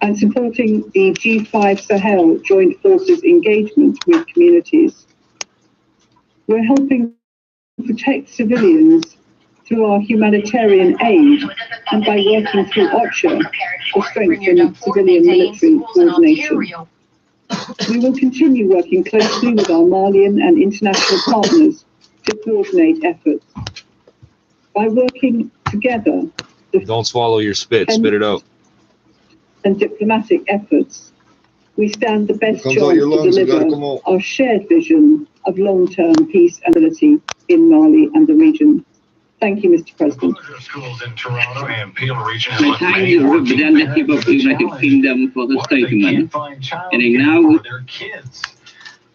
and supporting the G5 Sahel Joint Forces engagement with communities. We're helping protect civilians through our humanitarian aid and by working through OCHA to strengthen civilian-military coordination. We will continue working closely with our Malian and international partners to coordinate efforts. By working together, don't swallow your spit it out. And diplomatic efforts, we stand the best chance to deliver our shared vision of long-term peace and stability in Mali and the region. Thank you, Mr. President. Schools in Toronto and Peel region I thank the representative of the United Kingdom for the statement. And now their kids.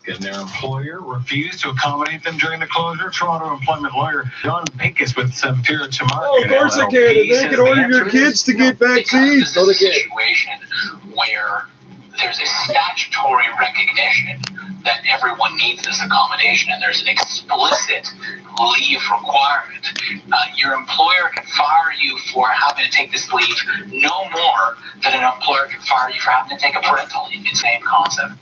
And their employer refused to accommodate them during the closure. Toronto employment lawyer John Pincus with Samphira Tamar. Oh, of course they can. They can order your kids to get vaccines. So there's a situation where there's a statutory recognition that everyone needs this accommodation, and there's an explicit leave requirement. Your employer can fire you for having to take this leave no more than an employer can fire you for having to take a parental leave. It's the same concept.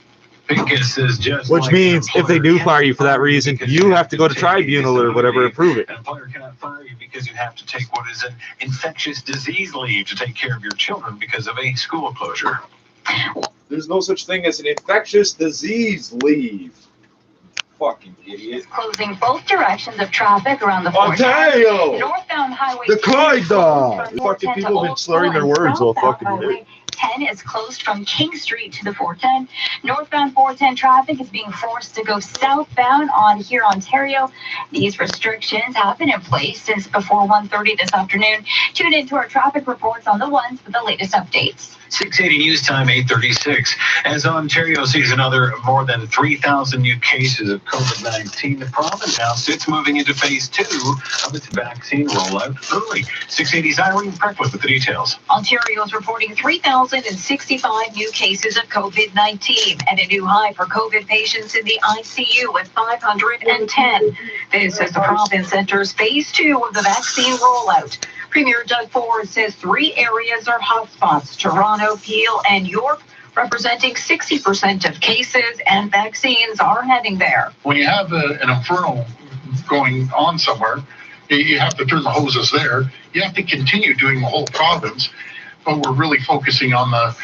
Which means if they do fire you for that reason, you have to go to tribunal or whatever and prove it. An employer cannot fire you because you have to take what is an infectious disease leave to take care of your children because of a school closure. There's no such thing as an infectious disease leave. Fucking idiot. Closing both directions of traffic around the Ontario! Northbound Highway the Kaida! Fucking people have been slurring their words all fucking day. 10 is closed from King Street to the 410. Northbound 410 traffic is being forced to go southbound on here, Ontario. These restrictions have been in place since before 1:30 this afternoon. Tune into our traffic reports on the ones with the latest updates. 680 News Time, 8:36. As Ontario sees another more than 3,000 new cases of COVID-19, the province announced it's moving into phase 2 of its vaccine rollout early. 680's Irene Preckwood with the details. Ontario is reporting 3,065 new cases of COVID-19 and a new high for COVID patients in the ICU with 510. This as the province enters phase 2 of the vaccine rollout. Premier Doug Ford says 3 areas are hotspots: Toronto, Peel, and York, representing 60% of cases, and vaccines are heading there. When you have an inferno going on somewhere, you have to turn the hoses there. You have to continue doing the whole province, but we're really focusing on the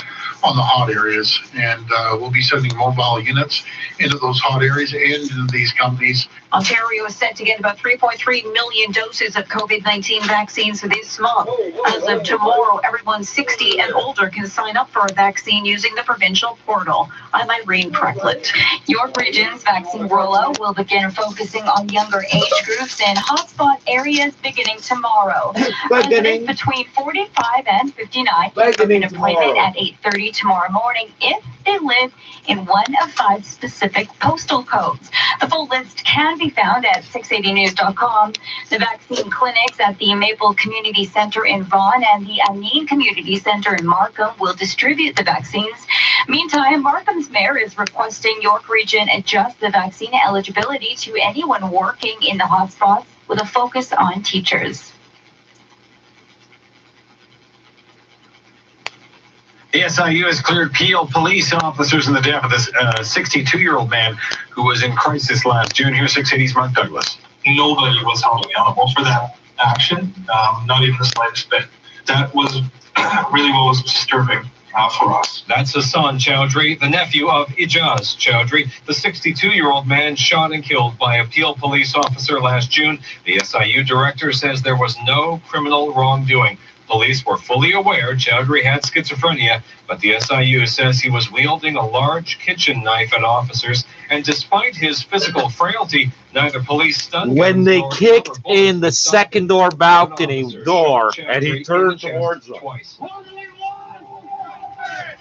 hot areas, and we'll be sending mobile units into those hot areas and into these companies. Ontario is set to get about 3.3 million doses of COVID-19 vaccines this month. As of tomorrow, everyone 60 and older can sign up for a vaccine using the provincial portal. I'm Irene Preckwood. York Region's vaccine rollout will begin focusing on younger age groups in hotspot areas beginning tomorrow. Residents between 45 and 59 can book an appointment at 8:30 tomorrow morning if they live in one of 5 specific postal codes. The full list can be found at 680news.com. The vaccine clinics at the Maple Community Center in Vaughan and the Aneen Community Center in Markham will distribute the vaccines. Meantime, Markham's mayor is requesting York Region adjust the vaccine eligibility to anyone working in the hotspots with a focus on teachers. The SIU has cleared Peel police officers in the death of this 62-year-old man who was in crisis last June. Here's 680's Mark Douglas. Nobody was held accountable for that action, not even the slightest bit. That was really what was disturbing for us. That's Hassan Chowdhury, the nephew of Ijaz Chowdhury, the 62-year-old man shot and killed by a Peel police officer last June. The SIU director says there was no criminal wrongdoing. Police were fully aware Chowdhury had schizophrenia, but the SIU says he was wielding a large kitchen knife at officers, and despite his physical frailty, neither police stunned when they kicked in the second door balcony door and he turned towards them. Twice.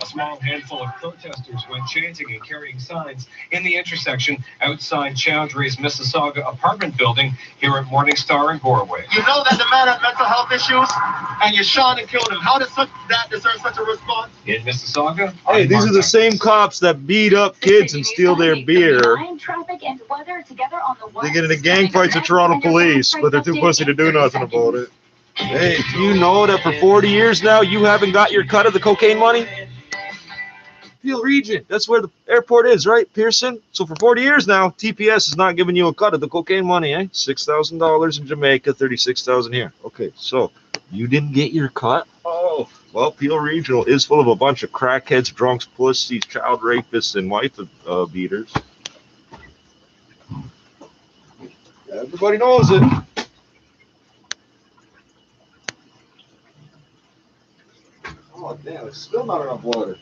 A small handful of protesters went chanting and carrying signs in the intersection outside Chowdhury's Mississauga apartment building here at Morningstar in Goreway. You know that the man had mental health issues, and you shot and killed him. How does that deserve such a response? In Mississauga? Hey, these are the same cops that beat up kids and steal their beer. They get into gang fights with Toronto police, but they're too pussy to do nothing about it. Hey, you know that for 40 years now you haven't got your cut of the cocaine money? Peel region. That's where the airport is, right, Pearson? So for 40 years now, TPS is not giving you a cut of the cocaine money, eh? $6,000 in Jamaica, $36,000 here. Okay, so you didn't get your cut? Oh, well, Peel Regional is full of a bunch of crackheads, drunks, pussies, child rapists, and wife beaters. Everybody knows it. Oh, damn, it's still not enough water.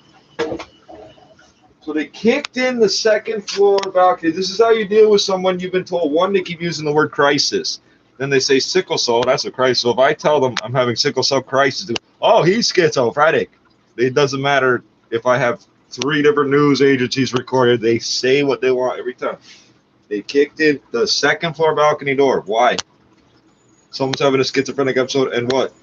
So they kicked in the second floor balcony. This is how you deal with someone you've been told. One, they keep using the word crisis. Then they say sickle cell, that's a crisis. So if I tell them I'm having sickle cell crisis, they go, oh, he's schizophrenic. It doesn't matter if I have 3 different news agencies recorded. They say what they want every time. They kicked in the second floor balcony door. Why? Someone's having a schizophrenic episode and what?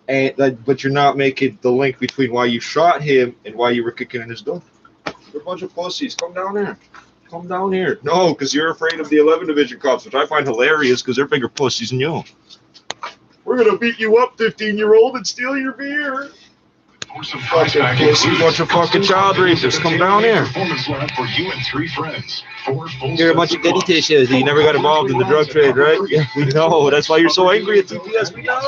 And but you're not making the link between why you shot him and why you were kicking in his door. You're a bunch of pussies. Come down here. Come down here. No, because you're afraid of the 11 Division cops, which I find hilarious because they're bigger pussies than you. We're going to beat you up, 15-year-old, and steal your beer. For some fucking pussies, bunch of fucking child rapists. Come down here. Performance lab for you and 3 friends. You're a bunch of goody tissues. You never got involved in the drug trade, right? Yeah, we know. That's why you're so angry at TPS. We know.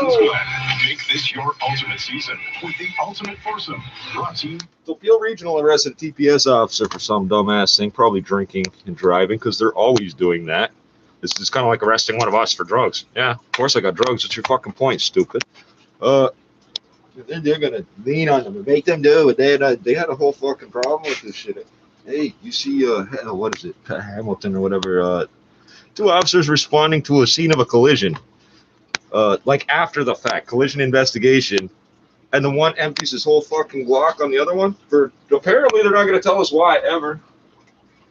Make this your ultimate season with the ultimate foursome. Brought to you. So Peel Regional arrested a TPS officer for some dumbass thing, probably drinking and driving, because they're always doing that. This is kind of like arresting one of us for drugs. Yeah, of course I got drugs. What's your fucking point, stupid? They're gonna lean on them and make them do it. They had a whole fucking problem with this shit. Hey, you see, what is it, Hamilton or whatever? 2 officers responding to a scene of a collision, like after the fact, collision investigation, and the one empties his whole fucking Glock on the other one. For apparently they're not gonna tell us why ever.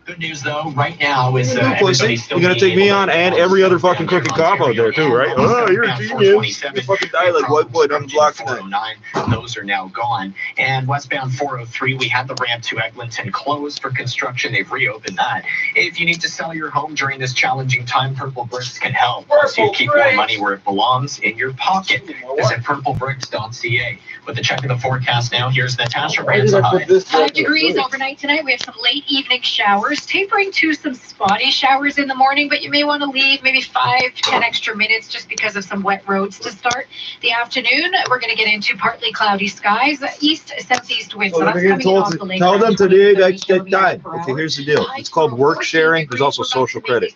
Good news, though, right now is everybody's still you're gonna take me on and every other fucking crooked cop out there too, right? Oh, you're a genius. You fucking die like white boy on the block tonight. Those are now gone. And westbound 403, we had the ramp to Eglinton closed for construction. They've reopened that. If you need to sell your home during this challenging time, Purple Bricks can help. Plus, you keep more money where it belongs, in your pocket. Visit purplebricks.ca. With the check of the forecast now, here's Natasha Ransahide. 5 degrees overnight tonight. We have some late evening showers, tapering to some spotty showers in the morning, but you may want to leave maybe 5 to 10 extra minutes just because of some wet roads to start the afternoon. We're going to get into partly cloudy skies, east-southeast winds. So that's coming off the lake. Tell them today that time. Okay, here's the deal. It's called work sharing. There's also social credit.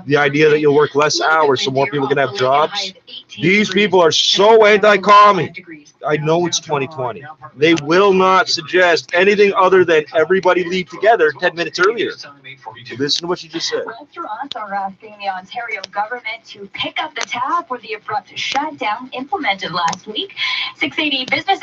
The idea that you'll work less hours so more people can have jobs. These people are so anti-commie. I know it's 2020. They will not suggest anything other than everybody leave together 10 minutes earlier. Listen to what you just said. Restaurants are asking the Ontario government to pick up the tab for the abrupt shutdown implemented last week. 680 Business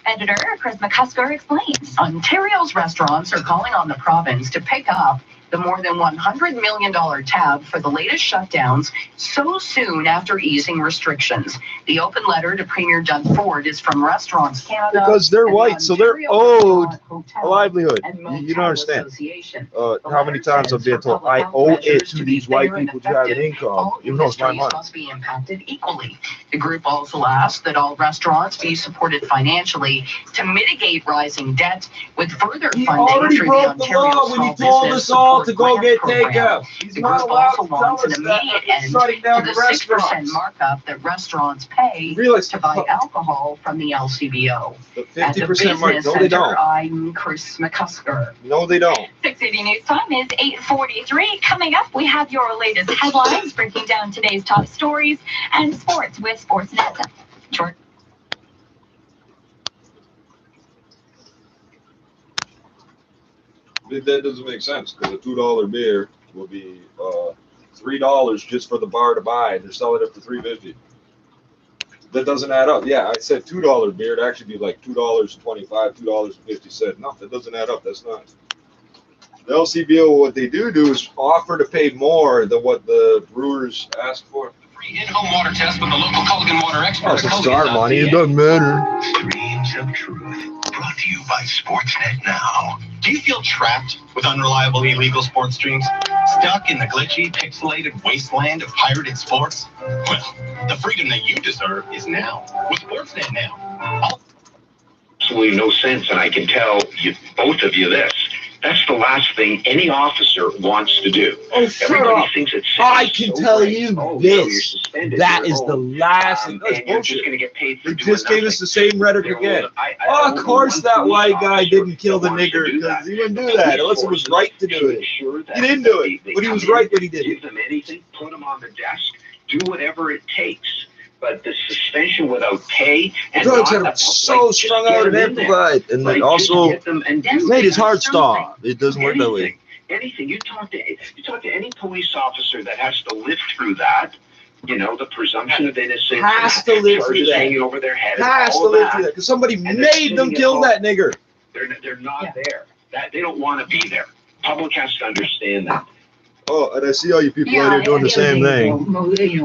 Editor Chris McCusker explains. Ontario's restaurants are calling on the province to pick up the more than $100 million tab for the latest shutdowns so soon after easing restrictions. The open letter to Premier Doug Ford is from Restaurants Canada. Because they're white, so they're owed a livelihood. You don't understand. How many times I've been told I owe it to these white people to have an income, even though it's my money. Must be impacted equally. The group also asked that all restaurants be supported financially to mitigate rising debt with further funding through the Ontario Small Business Support to go get takeout. The group also wants an immediate end to the 6% markup that restaurants pay to buy alcohol from the LCBO. At the Business Center, I'm Chris McCusker. No, they don't. 680 News Time is 8:43. Coming up, we have your latest headlines, breaking down today's top stories and sports with Sportsnet. George. That doesn't make sense because a $2 beer will be $3 just for the bar to buy, and they're selling it for $3.50. That doesn't add up. Yeah, I said $2 beer. It'd actually be like $2.25, $2.50. No, that doesn't add up. That's not. The LCBO, what they do is offer to pay more than what the brewers ask for. Free in-home water test with the local Culligan water expert. Oh, it's star money. It doesn't matter. Streams of Truth. Brought to you by Sportsnet Now. Do you feel trapped with unreliable illegal sports streams? Stuck in the glitchy, pixelated wasteland of pirated sports? Well, the freedom that you deserve is now with Sportsnet Now. absolutely no sense, and I can tell you, both of you, this. That's the last thing any officer wants to do. Oh, shut Everybody up. thinks it's I can so tell great. you Oh, this. suspended, That you're is the home, last. and That's you're just bullshit. going to get paid for They doing just gave us nothing. the same rhetoric There again. was- I Oh, don't of know course one that police white guy officer didn't kill the that wants to nigger do because that. he wouldn't do Police that unless it was forces right to do should it. ensure that He didn't do it, they but he come was in, right when he did give it. them anything, put them on the desk, do whatever it takes. But the suspension without pay and Drugs not had him so strung out and amplified, and then also made his heart stop. It doesn't work that way. Anything. You talk to any police officer that has to live through that. You know, the presumption of innocence, Has to live through charges that. hanging over their head, Has to all of live that. through that because somebody And they're made them sitting at kill home. that nigger. They're not there. That they don't want to be there. Public has to understand that. Oh, and I see all you people out here doing the same thing.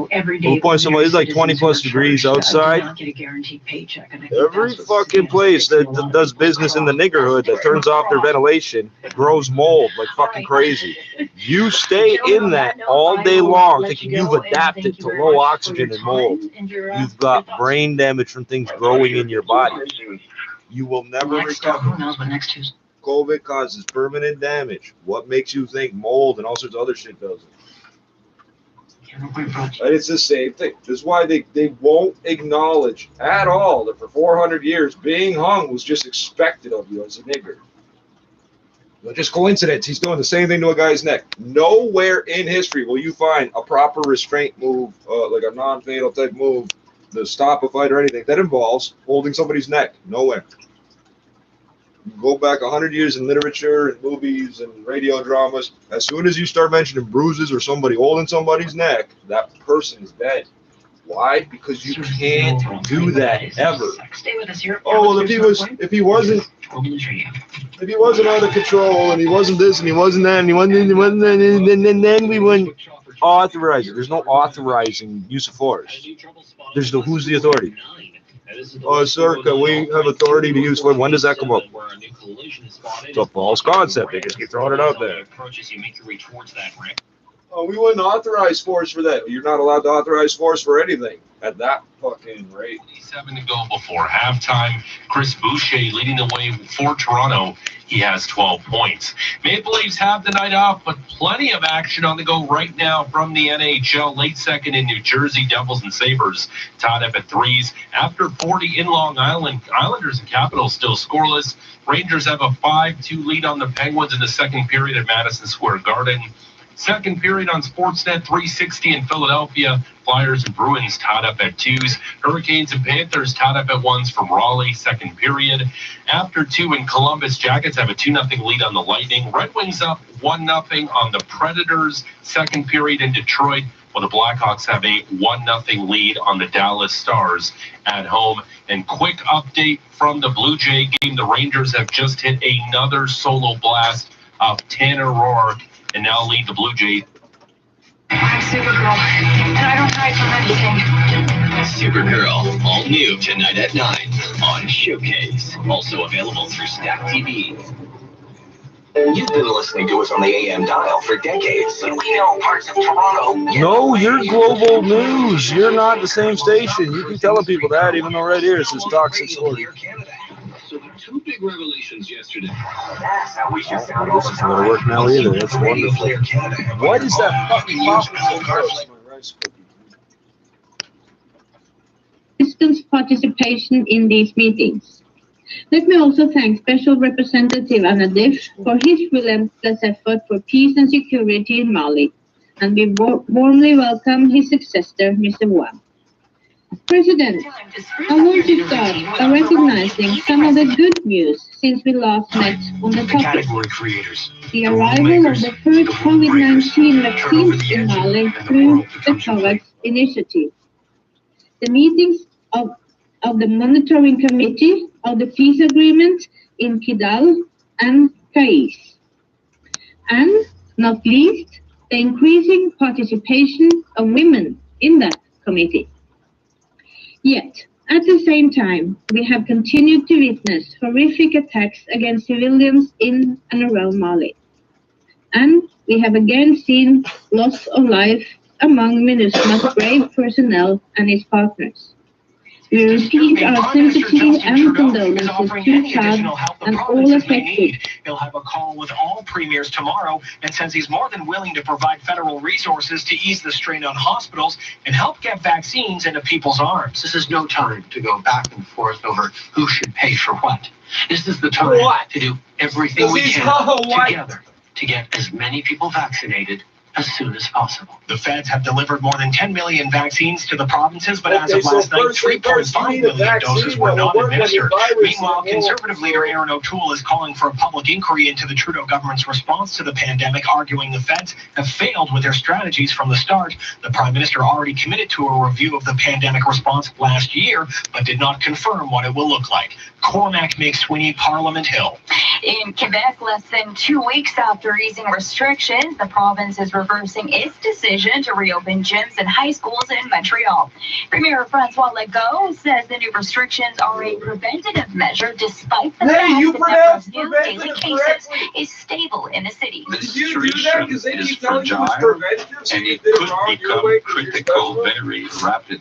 Every day. We'll point somebody, it's like 20 plus degrees outside. Every fucking place that does business in the niggerhood that turns off their ventilation grows mold like fucking crazy. You stay in that all day long thinking you've adapted to low oxygen and mold. You've got brain damage from things growing in your body. You will never recover. Who knows what next Tuesday? COVID causes permanent damage. What makes you think mold and all sorts of other shit does it? And it's the same thing. This is why they won't acknowledge at all that for 400 years being hung was just expected of you as a nigger. Not just coincidence. He's doing the same thing to a guy's neck. Nowhere in history will you find a proper restraint move, like a non-fatal type move, to stop a fight or anything that involves holding somebody's neck. Nowhere. Go back 100 years in literature and movies and radio dramas. As soon as you start mentioning bruises or somebody holding somebody's neck, that person is dead. Why? Because you can't do that ever. Stay with us here. Oh well, if he wasn't out of control and he wasn't this and he wasn't that and he wasn't then we wouldn't authorize it. There's no authorizing use of force. There's no who's the authority. Oh, sir, can we have authority to use force? When does that come up? It's a false concept. They just keep throwing it out there. Oh, we wouldn't authorize force for that. You're not allowed to authorize force for anything at that fucking rate. 7 to go before halftime. Chris Boucher leading the way for Toronto. He has 12 points. Maple Leafs have the night off, but plenty of action on the go right now from the NHL. Late second in New Jersey, Devils and Sabres tied up at threes. After 40 in Long Island, Islanders and Capitals still scoreless. Rangers have a 5-2 lead on the Penguins in the second period at Madison Square Garden. Second period on Sportsnet 360 in Philadelphia. Flyers and Bruins tied up at 2s. Hurricanes and Panthers tied up at 1s from Raleigh. Second period. After 2 in Columbus, Jackets have a 2-0 lead on the Lightning. Red Wings up 1-0 on the Predators. Second period in Detroit, while the Blackhawks have a 1-0 lead on the Dallas Stars at home. And quick update from the Blue Jay game. The Rangers have just hit another solo blast of Tanner Roark and now lead the Blue Jays. I'm Supergirl, and I don't hide from anything. Supergirl, all new tonight at 9 on Showcase. Also available through Stack TV. You've been listening to us on the AM dial for decades. We know parts of Toronto. No, you're global news. You're not the same station. You can tell people that, even though right here it says Talk 640. So there are 2 big revelations yesterday. This isn't going to work now either. That's wonderful. What is that fucking Distance participation in these meetings. Let me also thank Special Representative Anadif for his relentless effort for peace and security in Mali, and we warmly welcome his successor, Mr. Wang. President, I want to start by recognizing some of the good news since we last met on the topic. The arrival of the first COVID-19 vaccines in Mali through the COVAX initiative. The meetings of the monitoring committee of the peace agreement in Kidal and Kais. And not least, the increasing participation of women in that committee. Yet, at the same time, we have continued to witness horrific attacks against civilians in and around Mali. And we have again seen loss of life among MINUSMA's brave personnel and its partners. We repeat our sympathy and condolences to Chad and all affected. He'll have a call with all premiers tomorrow and says he's more than willing to provide federal resources to ease the strain on hospitals and help get vaccines into people's arms. This is no time to go back and forth over who should pay for what. This is the time to do everything we can together to get as many people vaccinated as soon as possible. The feds have delivered more than 10 million vaccines to the provinces, but as of last night, 3.5 million doses were not administered. Meanwhile, Conservative leader Aaron O'Toole is calling for a public inquiry into the Trudeau government's response to the pandemic, arguing the feds have failed with their strategies from the start. The Prime Minister already committed to a review of the pandemic response last year, but did not confirm what it will look like. Cormac McSweeney, Parliament Hill. In Quebec, less than 2 weeks after easing restrictions, the province is reversing its decision to reopen gyms and high schools in Montreal. Premier Francois Legault says the new restrictions are a preventative measure despite the fact that the number of new daily cases is stable in the city. The situation is fragile and it could become critical very rapidly.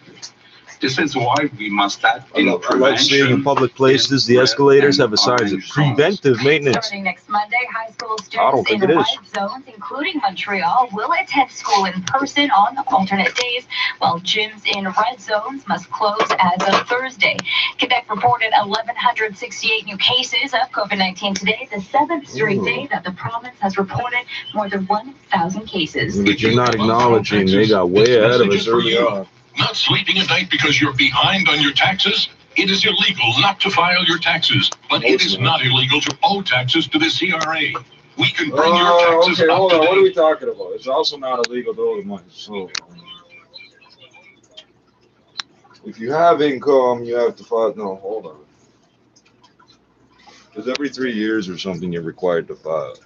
This is why we must act in prevention. I like seeing in public places the escalators have a sign of preventive maintenance. Starting next Monday, high school students in red zones, including Montreal, will attend school in person on alternate days, while gyms in red zones must close as of Thursday. Quebec reported 1,168 new cases of COVID-19 today, the 7th straight day that the province has reported more than 1,000 cases. But you're not acknowledging they got way ahead of us early on. Not sleeping at night because you're behind on your taxes? It is illegal not to file your taxes, but it is not illegal to owe taxes to the CRA. We can bring your taxes up hold to on. date. What are we talking about? It's also not illegal to owe the money. So, if you have income, you have to file. No, hold on. Because every 3 years or something, you're required to file.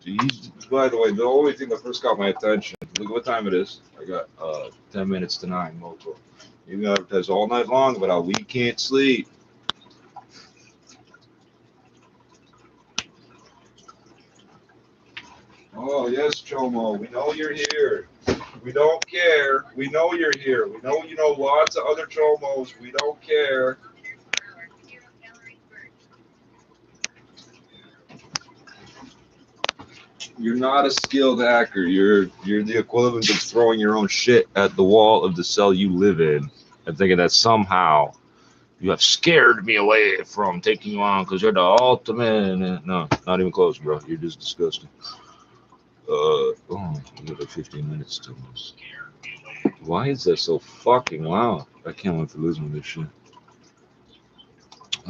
Geez. By the way, the only thing that first caught my attention, look what time it is. I got 10 minutes to 9 local. You can advertise all night long about how we can't sleep. Oh, yes, Chomo, we know you're here. We don't care. We know you're here. We know you know lots of other Chomos. We don't care. You're not a skilled hacker. You're the equivalent of throwing your own shit at the wall of the cell you live in and thinking that somehow you have scared me away from taking you on because you're the ultimate. No, not even close, bro. You're just disgusting. We got like 15 minutes to this. Why is that so fucking loud? I can't wait for losing this shit.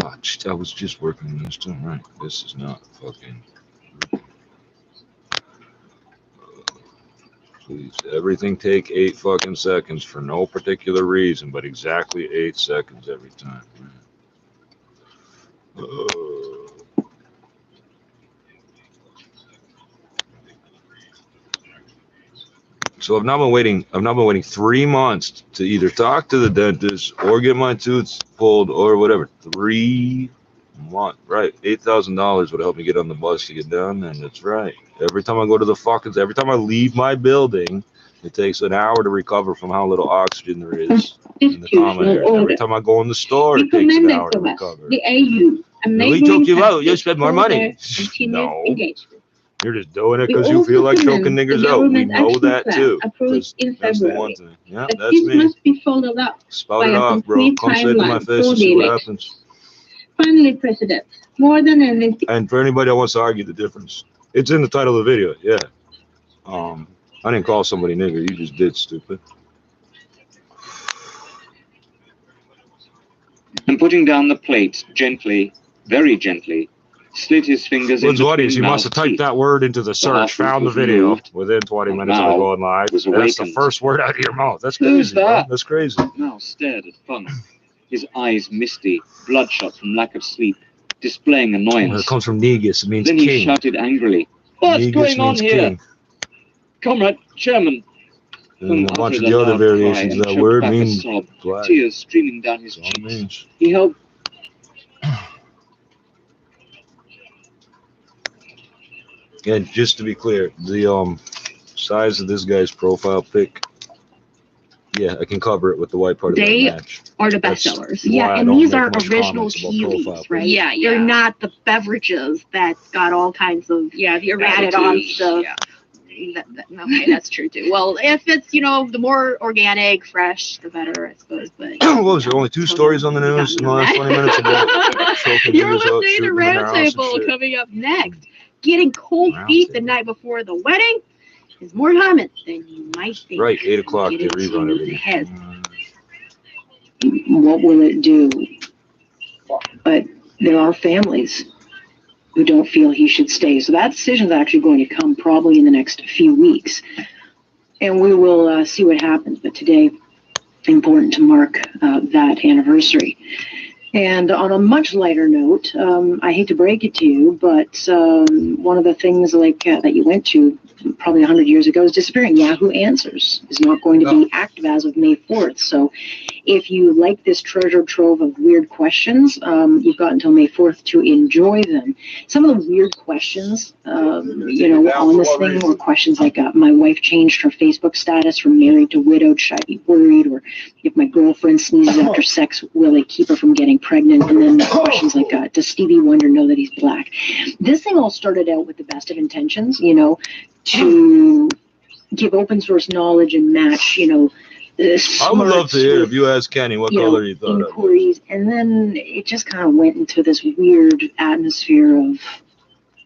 Oh, I was just working on this too. Right. This is not fucking. Please, everything take 8 fucking seconds for no particular reason, but exactly 8 seconds every time. So I've now been waiting 3 months to either talk to the dentist or get my tooth pulled or whatever. 3 months, right? $8,000 would help me get on the bus to get down, and that's right. Every time I go to the every time I leave my building, it takes an hour to recover from how little oxygen there is in the common area. Every time I go in the store, it takes an hour to recover. The AU, We took you out. You spend more money. No. You're just doing it because you feel like choking niggers out. We know that too. That's the one thing. Yeah, that's me. Must be followed up. Spout it off, bro. Come say it to my face and see what happens. Finally, President, more than anything. And for anybody that wants to argue the difference, it's in the title of the video. Yeah. I didn't call somebody nigger. You just did, stupid. And putting down the plate gently, very gently, slid his fingers into the audience, you must have typed that word into the search, found the video within 20 minutes of going live. That's the first word out of your mouth. That's crazy. That's crazy. Now stared at Fun, his eyes misty, bloodshot from lack of sleep, displaying annoyance. Well, it comes from Negus. It means then king. He shouted angrily, "What's Negus going on here? King. Comrade Chairman." And a bunch of the other variations of that word mean black. Tears streaming down his cheeks. He held. And just to be clear, the size of this guy's profile pic Yeah, I can cover it with the white part of They that match. are the That's bestsellers. why Yeah, I and don't these make are much original comments about tea profile leaves, right? Yeah, yeah. They're not the beverages that got all kinds of the added on additives, stuff. yeah. Okay, that's true too. Well, if it's, the more organic, fresh, the better, I suppose. But What was there? Only 2 stories on the news in the last 20 minutes about choking you're dudes out, listening to shooting them in their house and Roundtable. shit. Coming up next, getting cold feet the night before the wedding is more common than you might think. Right, 8 o'clock, Get they into rerun the everything. head. What will it do? But there are families who don't feel he should stay. So that decision is actually going to come probably in the next few weeks. And we will see what happens. But today, important to mark that anniversary. And on a much lighter note, I hate to break it to you, but one of the things that you went to probably 100 years ago is disappearing. Yahoo Answers is not going to be active as of May 4th. So if you like this treasure trove of weird questions, you've got until May 4th to enjoy them. Some of the weird questions, on this thing were questions like, my wife changed her Facebook status from married to widowed, should I be worried? Or if my girlfriend sneezes after sex, will it keep her from getting pregnant? And then questions like, does Stevie Wonder know that he's black? This thing all started out with the best of intentions, to give open source knowledge and match, I would love to hear if you asked Kenny what color he thought of. inquiries, and then it just kind of went into this weird atmosphere of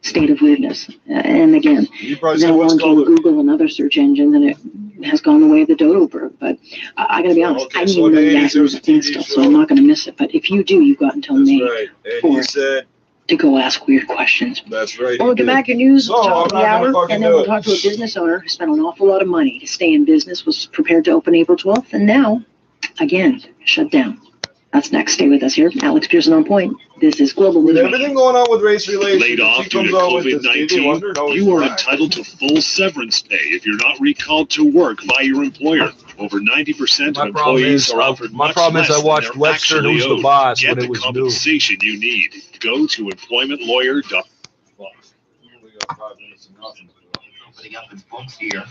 state of weirdness. And again, then along came Google and other search engines, and it has gone the way of the dodo bird. But I got to be honest, I didn't even know Yahoo was a thing still, so I'm not going to miss it. But if you do, you've got until May 4th to go ask weird questions. That's right. We'll get back your news top of the hour, and then we'll talk to a business owner who spent an awful lot of money to stay in business, was prepared to open April 12th, and now, again, shut down. That's next. Stay with us here. Alex Pearson on point. This is Global News. With everything going on with race relations, laid off due to COVID-19, you are entitled to full severance pay if you're not recalled to work by your employer. Over 90% of employees are offered much less than they're actually owed. Get the compensation you need. Go to employmentlawyer.com. Opening up its books here.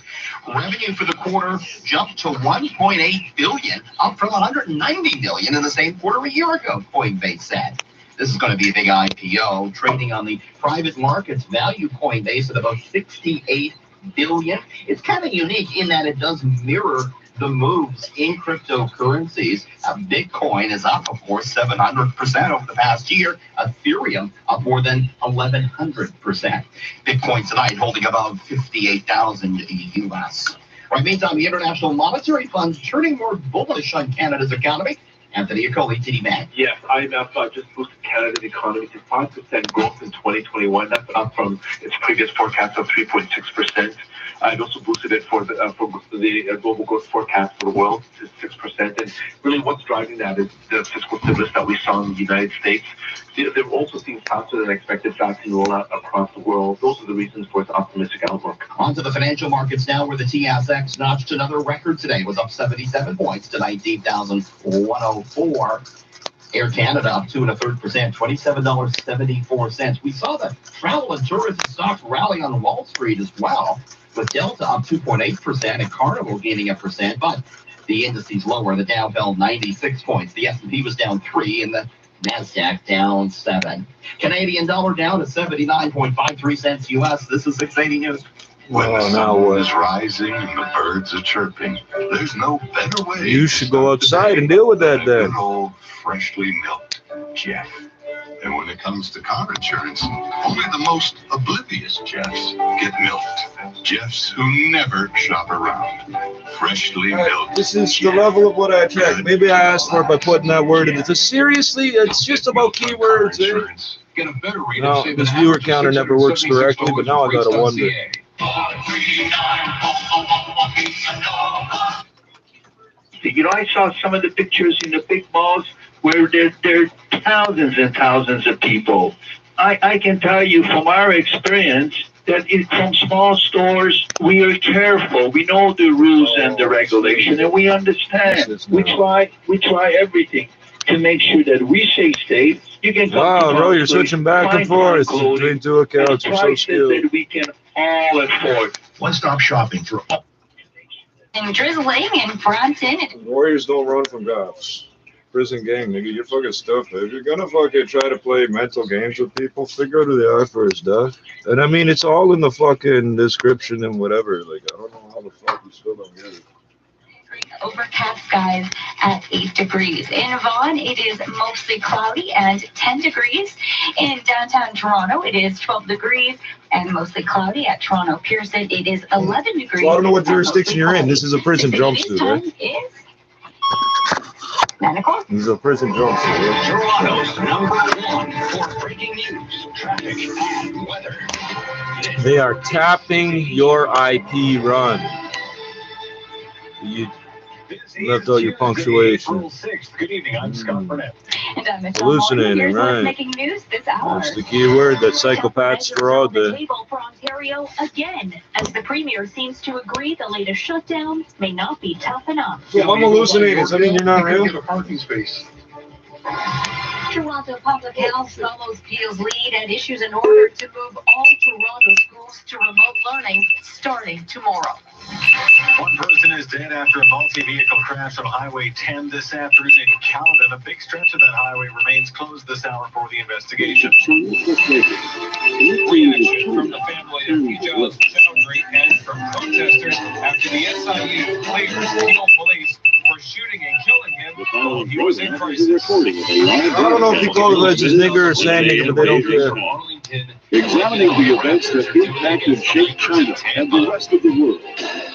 Revenue for the quarter jumped to $1.8 billion, up from $190 million in the same quarter a year ago, Coinbase said. This is going to be a big IPO, trading on the private markets value Coinbase at about $68 billion. It's kind of unique in that it does mirror the moves in cryptocurrencies. Bitcoin is up, of course, 700% over the past year. Ethereum up more than 1,100%. Bitcoin tonight holding above 58,000 US. Right, meantime, the International Monetary Fund's turning more bullish on Canada's economy. Anthony Akoli, TD Bank. Yes, IMF just boosted Canada's economy to 5% growth in 2021. That's up from its previous forecast of 3.6%. It also boosted it for the global growth forecast for the world to 6%. And really what's driving that is the fiscal stimulus that we saw in the United States. They've also seen faster than expected vaccine rollout across the world. Those are the reasons for its optimistic outlook. On to the financial markets now, where the TSX notched another record today. It was up 77 points to 19,104. Air Canada up 2 1/3%, $27.74. We saw the travel and tourism stocks rally on Wall Street as well, with Delta up 2.8% and Carnival gaining 1%, but the indices lower. The Dow fell 96 points. The S&P was down 3 and the NASDAQ down 7. Canadian dollar down to 79.53 cents US. This is 680 News. When the sun is rising and the birds are chirping, there's no better way. You should go outside and deal with that then. Good old freshly milked Jeff. And when it comes to car insurance, only the most oblivious Jeffs get milked. Jeffs who never shop around. Freshly milked. This is the level of what I attract. Maybe I asked for it by putting that word in it. Seriously, it's just about keywords. Get a better rate No, this viewer counter never works correctly, but now I gotta wonder. I saw some of the pictures in the big malls where there are thousands and thousands of people. I can tell you from our experience that from small stores, we are careful. We know the rules and the regulation, and we understand. We try everything to make sure that we stay safe. You can wow, bro, you're switching back and forth between two accounts. You're so skilled. That we can all afford. One-stop shopping for all. And drizzling in Bronson. Warriors don't run from cops. Prison game, nigga. You're fucking stupid. If you're gonna fucking try to play mental games with people, figure out who they are first, duh. And I mean, it's all in the fucking description and whatever. Like, I don't know how the fuck you still don't get it. Overcast skies at 8 degrees. In Vaughan, it is mostly cloudy and 10 degrees. In downtown Toronto, it is 12 degrees and mostly cloudy. At Toronto Pearson, it is 11 degrees. Well, I don't know what jurisdiction you're in. This is a prison jumpsuit, right? Is 9 o'clock. This is a prison jumpsuit, right? Toronto's #1 for breaking news, traffic, and weather. They are tapping your IP run. You left all your punctuation. Good evening, I'm Scott Burnett. And I'm Michelle Hallucinating, Here's what's right. making news this hour. That's the key word that psychopaths throw out The there. table for Ontario again, as the Premier seems to agree the latest shutdown may not be tough enough. So I'm hallucinating. Does that mean you're not real? Get a parking space. Toronto Public Health follows Peel's lead and issues an order to move all Toronto schools to remote learning starting tomorrow. One person is dead after a multi-vehicle crash on Highway 10 this afternoon in Caledon. A big stretch of that highway remains closed this hour for the investigation. Reaction from the family of Ijaz Chowdhury and from protesters after the SIU clears Peel police for shooting and killing him while he was in crisis. I don't know if he called it as nigger or sand nigger, but they don't care. Examining the events that impacted Sheikh China and the rest of the world.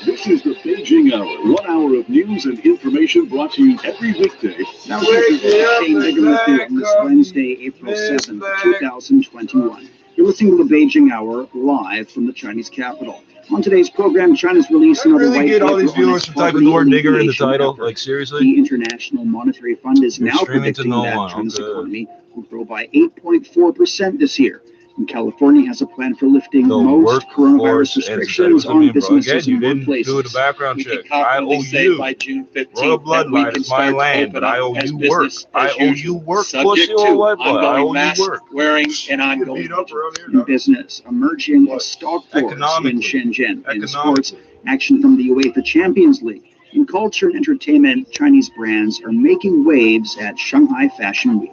This is the Beijing Hour, 1 hour of news and information brought to you every weekday. Now, this is Wednesday, April 7th, 2021. You're listening to the Beijing Hour live from the Chinese capital. On today's program, China's released another white paper Get all these viewers from typing the word nigger in the title. effort. Like, seriously? The International Monetary Fund is You're now streaming to predicting no that one. China's Okay. economy will grow by 8.4% this year. And California has a plan for lifting The most coronavirus workforce restrictions entities. I on mean, bro, businesses again, you and didn't workplaces. do the background We check. can I confidently owe say you. by June 15th Royal that we bloodline can is my start to land, open but I up owe as you work. business I as owe usual, you work, subject pussy to old white boy. I ongoing owe you mask work. wearing and ongoing Beat up around here, in dog. business, emerging a stock wars in Economically. Shenzhen. In sports, action from the UEFA Champions League. In culture and entertainment, Chinese brands are making waves at Shanghai Fashion Week.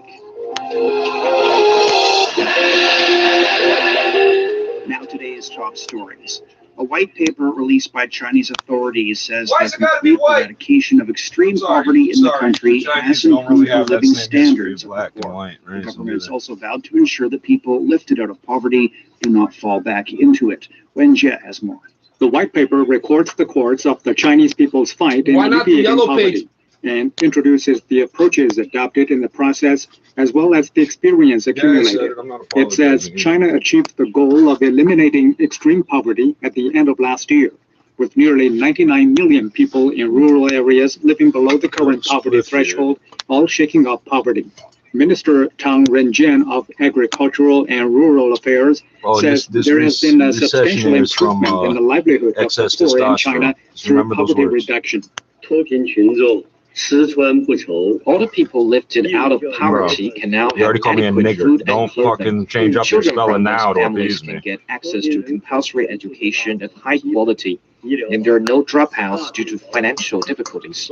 Now today's top stories. A white paper released by Chinese authorities says Why that is it gotta be complete white? eradication of extreme poverty in the country The Chinese has don't really improved have the that living same history standards of of black the and poor. white, The right? government has also vowed to ensure that people lifted out of poverty do not fall back into it. Wen Jie has more. The white paper records the course of the Chinese people's fight in Why not the alleviating yellow poverty page? and introduces the approaches adopted in the process as well as the experience accumulated. It says China achieved the goal of eliminating extreme poverty at the end of last year, with nearly 99 million people in rural areas living below the current poverty threshold, all shaking off poverty. Minister Tang Renjian of Agricultural and Rural Affairs says there has been a substantial improvement in the livelihood of the poor in China through poverty reduction. All the people lifted out of poverty can now You already have called me a adequate nigger. food and Don't clothing. fucking change up your Children spelling from now those to families appease can me. get access to compulsory education at high quality, and there are no dropouts due to financial difficulties.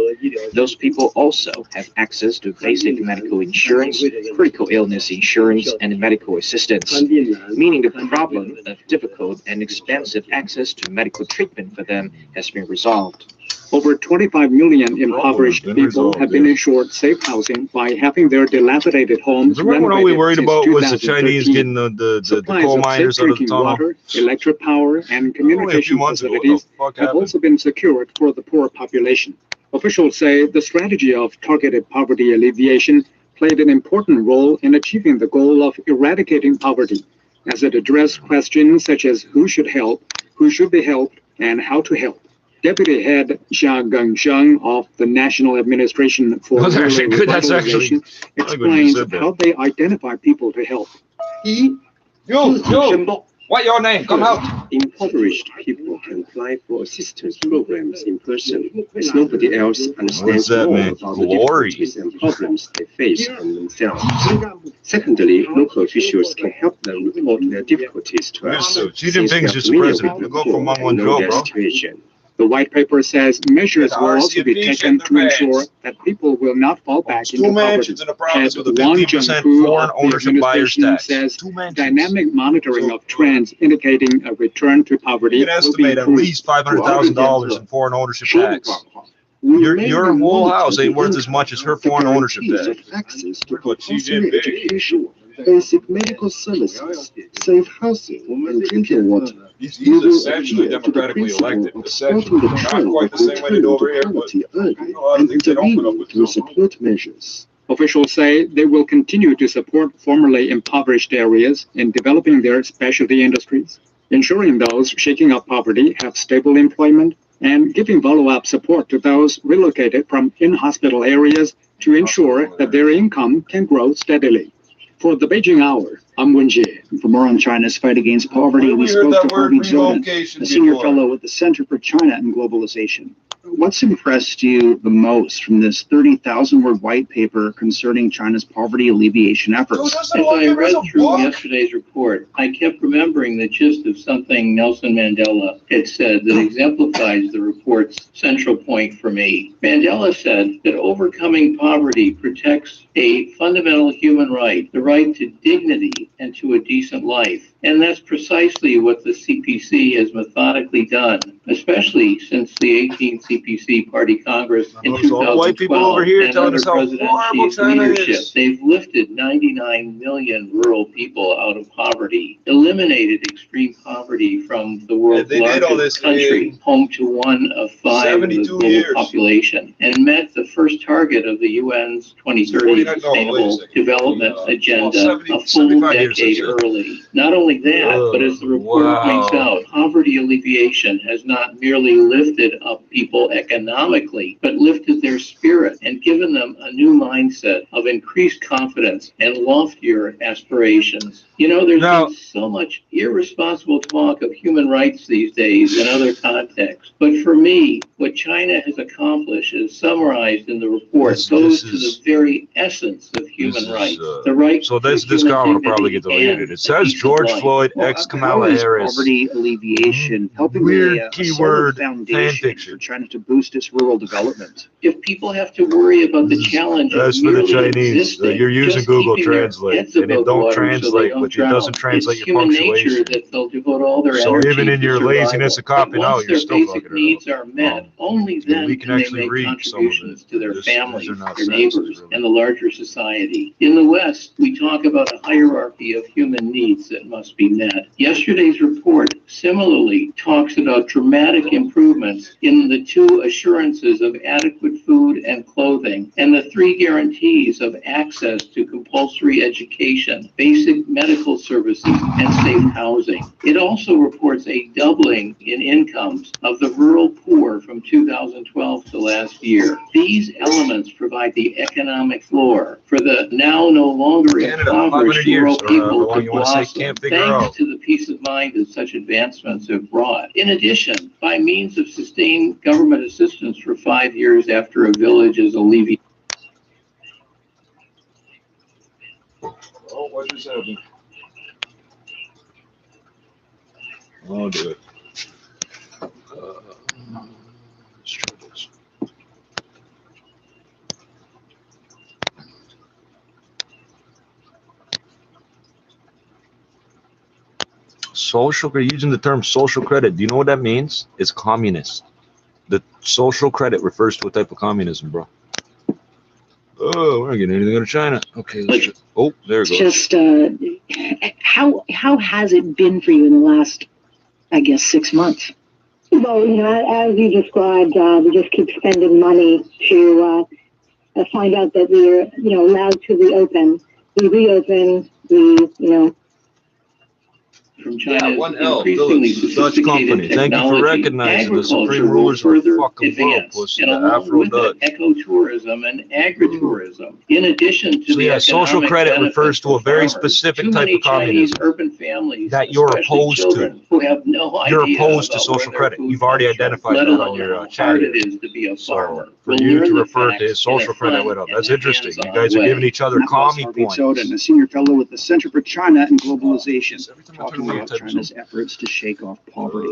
Those people also have access to basic medical insurance, critical illness insurance, and medical assistance, meaning the problem of difficult and expensive access to medical treatment for them has been resolved. Over 25 million impoverished people have been ensured safe housing by having their dilapidated homes Remember when all we renovated worried since about was the Chinese 2013. getting the Supplies coal of miners safe out of the drinking tunnel? water, electric power, and Only a communication few months ago, what facilities the fuck have happened? also been secured for the poor population. Officials say the strategy of targeted poverty alleviation played an important role in achieving the goal of eradicating poverty, as it addressed questions such as who should help, who should be helped, and how to help. Deputy Head Xia Gengsheng of the National Administration for That's actually Rural good. That's actually- Revitalization I like when you explains said that. how they identify people to help. What your name? Come out. Impoverished people can apply for assistance programs in person, as nobody else understands that more mean? about Glory. the difficulties and problems they face on themselves. Secondly, local officials can help them report their difficulties to us, Xi since they Jinping's are just the familiar president. with You go the from poor Meng and know Wanzhou, their bro. situation. The white paper says measures will also be taken to ensure that people will not fall back into poverty. As Wang Zhenghu of the administration says, dynamic monitoring of trends indicating a return to poverty You can estimate at least $500,000 in foreign ownership tax. Your whole house ain't worth as much as her foreign ownership tax. Access to compulsory education, basic medical services, safe housing, and drinking water. He's essentially democratically elected. Essentially, not quite the same way they do over here, but I think they don't put up with through support measures. Officials say they will continue to support formerly impoverished areas in developing their specialty industries, ensuring those shaking off poverty have stable employment, and giving follow-up support to those relocated from in-hospital areas to ensure that their income can grow steadily. For the Beijing Hour, I'm Wen Jie. For more on China's fight against poverty, we spoke to Harvey Jordan, a senior fellow with the Center for China and Globalization. What's impressed you the most from this 30,000-word white paper concerning China's poverty alleviation efforts? As I read through yesterday's report, I kept remembering the gist of something Nelson Mandela had said that exemplifies the report's central point for me. Mandela said that overcoming poverty protects a fundamental human right, the right to dignity and to a decent life. And that's precisely what the CPC has methodically done, especially since the 18th CPC Party Congress in 2012 white people over here and telling under us how President horrible Xi's China leadership. is. They've lifted 99 million rural people out of poverty, eliminated extreme poverty from the world's largest country, home to 1 of 5 of the global population, and met the first target of the UN's 2030 Sustainable Development Agenda a full decade early. Not only that, but as the report points out, poverty alleviation has not merely lifted up people economically, but lifted their spirit and given them a new mindset of increased confidence and loftier aspirations. You know, there's been so much irresponsible talk of human rights these days in other contexts. But for me, what China has accomplished is summarized in the report, goes to the very essence of human rights. The right so this comment will probably get deleted. It says George Floyd, ex-Kamala Harris. Poverty alleviation helping Weird lay a keyword foundation for China to boost its rural development. If people have to worry about the challenge That's of for the merely Chinese. existing, You're using just Google keeping their Translate, heads and it above don't water translate, so but it doesn't translate it's your human punctuation. nature that they'll devote all their So energy even in to your survival. laziness of copying But out, once you're their still basic fucking it needs are met, only then we can can they actually make read some of contributions to their families, not their sentences, neighbors, and the larger society. In the West, we talk about a hierarchy of human needs that must be met. Yesterday's report similarly talks about dramatic improvements in the 2 assurances of adequate food and clothing, and the 3 guarantees of access to compulsory education, basic medical services, and safe housing. It also reports a doubling in incomes of the rural poor from 2012 to last year. These elements provide the economic floor for the now no longer impoverished rural people to blossom, thanks to the peace of mind that such advancements have brought. In addition, by means of sustained government assistance for 5 years after a village is alleviated. Oh, what just happened? I'll do it. Social credit, using the term social credit, do you know what that means? It's communist. The social credit refers to a type of communism, bro. Oh, we're not getting anything out of China. Okay, let's just, oh, there it goes. Just how has it been for you in the last, I guess, 6 months? Well, you know, as you described, we just keep spending money to find out that we're, you know, allowed to reopen. We reopen, from China's L, increasingly Dutch company. Thank you for recognizing the supreme rulers of the fucking world, pussy, the Afro Dutch. Ecotourism and agritourism. In addition to the social credit refers to a very specific type of communism urban families that you're opposed to. Who have no idea You're opposed to social credit. You've already identified that on your chat. It is to be a farmer. For you to refer to social credit, that's interesting. You guys are giving each other commie points. A senior fellow with the Center for China and Globalization, talking about China's efforts to shake off poverty.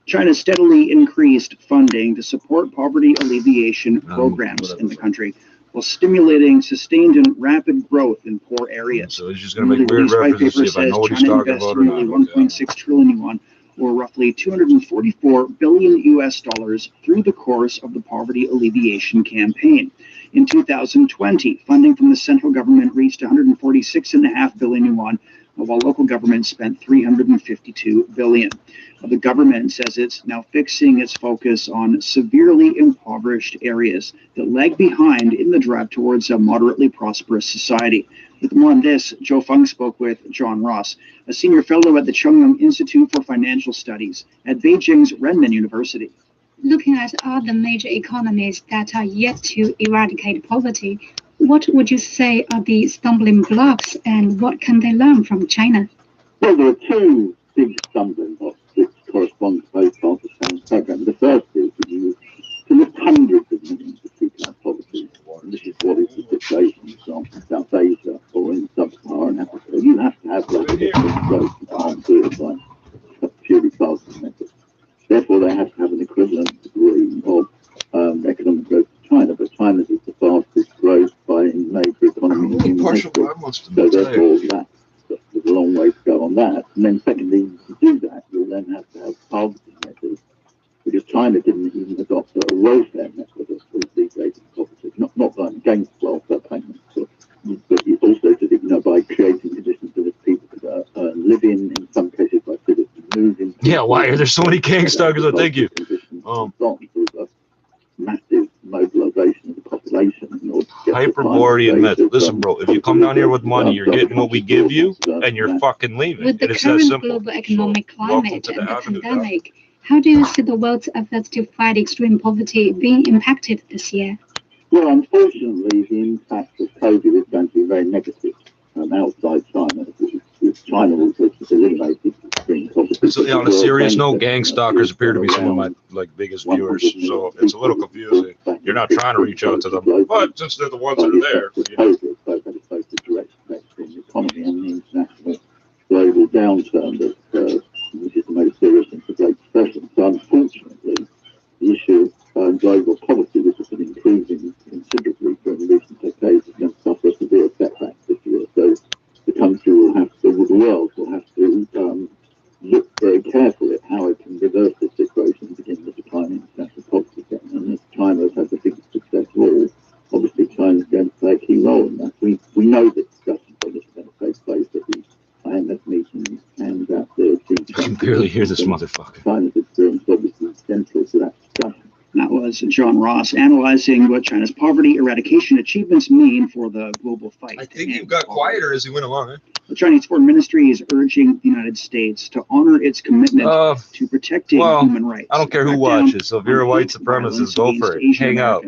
China steadily increased funding to support poverty alleviation programs in the country, while stimulating sustained and rapid growth in poor areas. So he's just going to make weird references if I know what he's talking about or not. Nearly 1.6 trillion yuan, or roughly 244 billion US dollars through the course of the poverty alleviation campaign. In 2020, funding from the central government reached 146.5 billion yuan, while local governments spent 352 billion. The government says it's now fixing its focus on severely impoverished areas that lag behind in the drive towards a moderately prosperous society. With more on this, Joe Fung spoke with John Ross, a senior fellow at the Chengyang Institute for Financial Studies at Beijing's Renmin University. Looking at other major economies that are yet to eradicate poverty, what would you say are the stumbling blocks and what can they learn from China? Well, there are two big stumbling blocks that correspond to both parts of China's program. The first is that you can lift hundreds of millions of people out of poverty. And this is what is the situation, for example, in South Asia or in Sub-Saharan Africa. You have to have rapid economic growth. You can't do it by a purely targeted method. Therefore, they have to have an equivalent degree of economic growth to China, but China's is the fastest growth by any major economy in human history. So therefore, there's a long way to go on that. And then secondly, to do that, you'll then have to have targeted methods, because China didn't even adopt a welfare method of alleviating poverty, not going against welfare payments, but you also did it, by creating conditions for people to live in some cases by citizens move in. Yeah, why are there so many gangsters? Thank you. Massive mobilization of the population in order to get Hyperborean method. Listen, bro, if you come down here with money, you're getting what we give you, and you're fucking leaving. With the current global economic climate and the pandemic, how do you see the world's efforts to fight extreme poverty being impacted this year? Well, unfortunately, the impact of COVID is going to be very negative outside China. China will just eliminate extreme poverty. So, on a serious note, gang stalkers appear to be some of my biggest viewers, so it's a little confusing. You're not trying to reach out to them, but since they're the ones that are there, the economy and the international global downturn which is the most serious since the Great Depression. So unfortunately, the issue of global poverty, which has been improving considerably during recent decades, is going to suffer a severe setback this year. So the country will have to, the world will have to look very carefully at how it can reverse this situation and begin the decline in international poverty again. And if China has had the biggest success of all, obviously China is going to play a key role in that. We know that discussions on this are going to take place at the IMF meetings and at the G20. I can barely hear this motherfucker. China's experience obviously is central to that discussion. That was John Ross analyzing what China's poverty eradication achievements mean for the global fight. I think you got quieter as you went along, eh? The Chinese Foreign Ministry is urging the United States to honor its commitment to protecting human rights. I don't care who watches, so if you're a white supremacist, go for it. Hang out.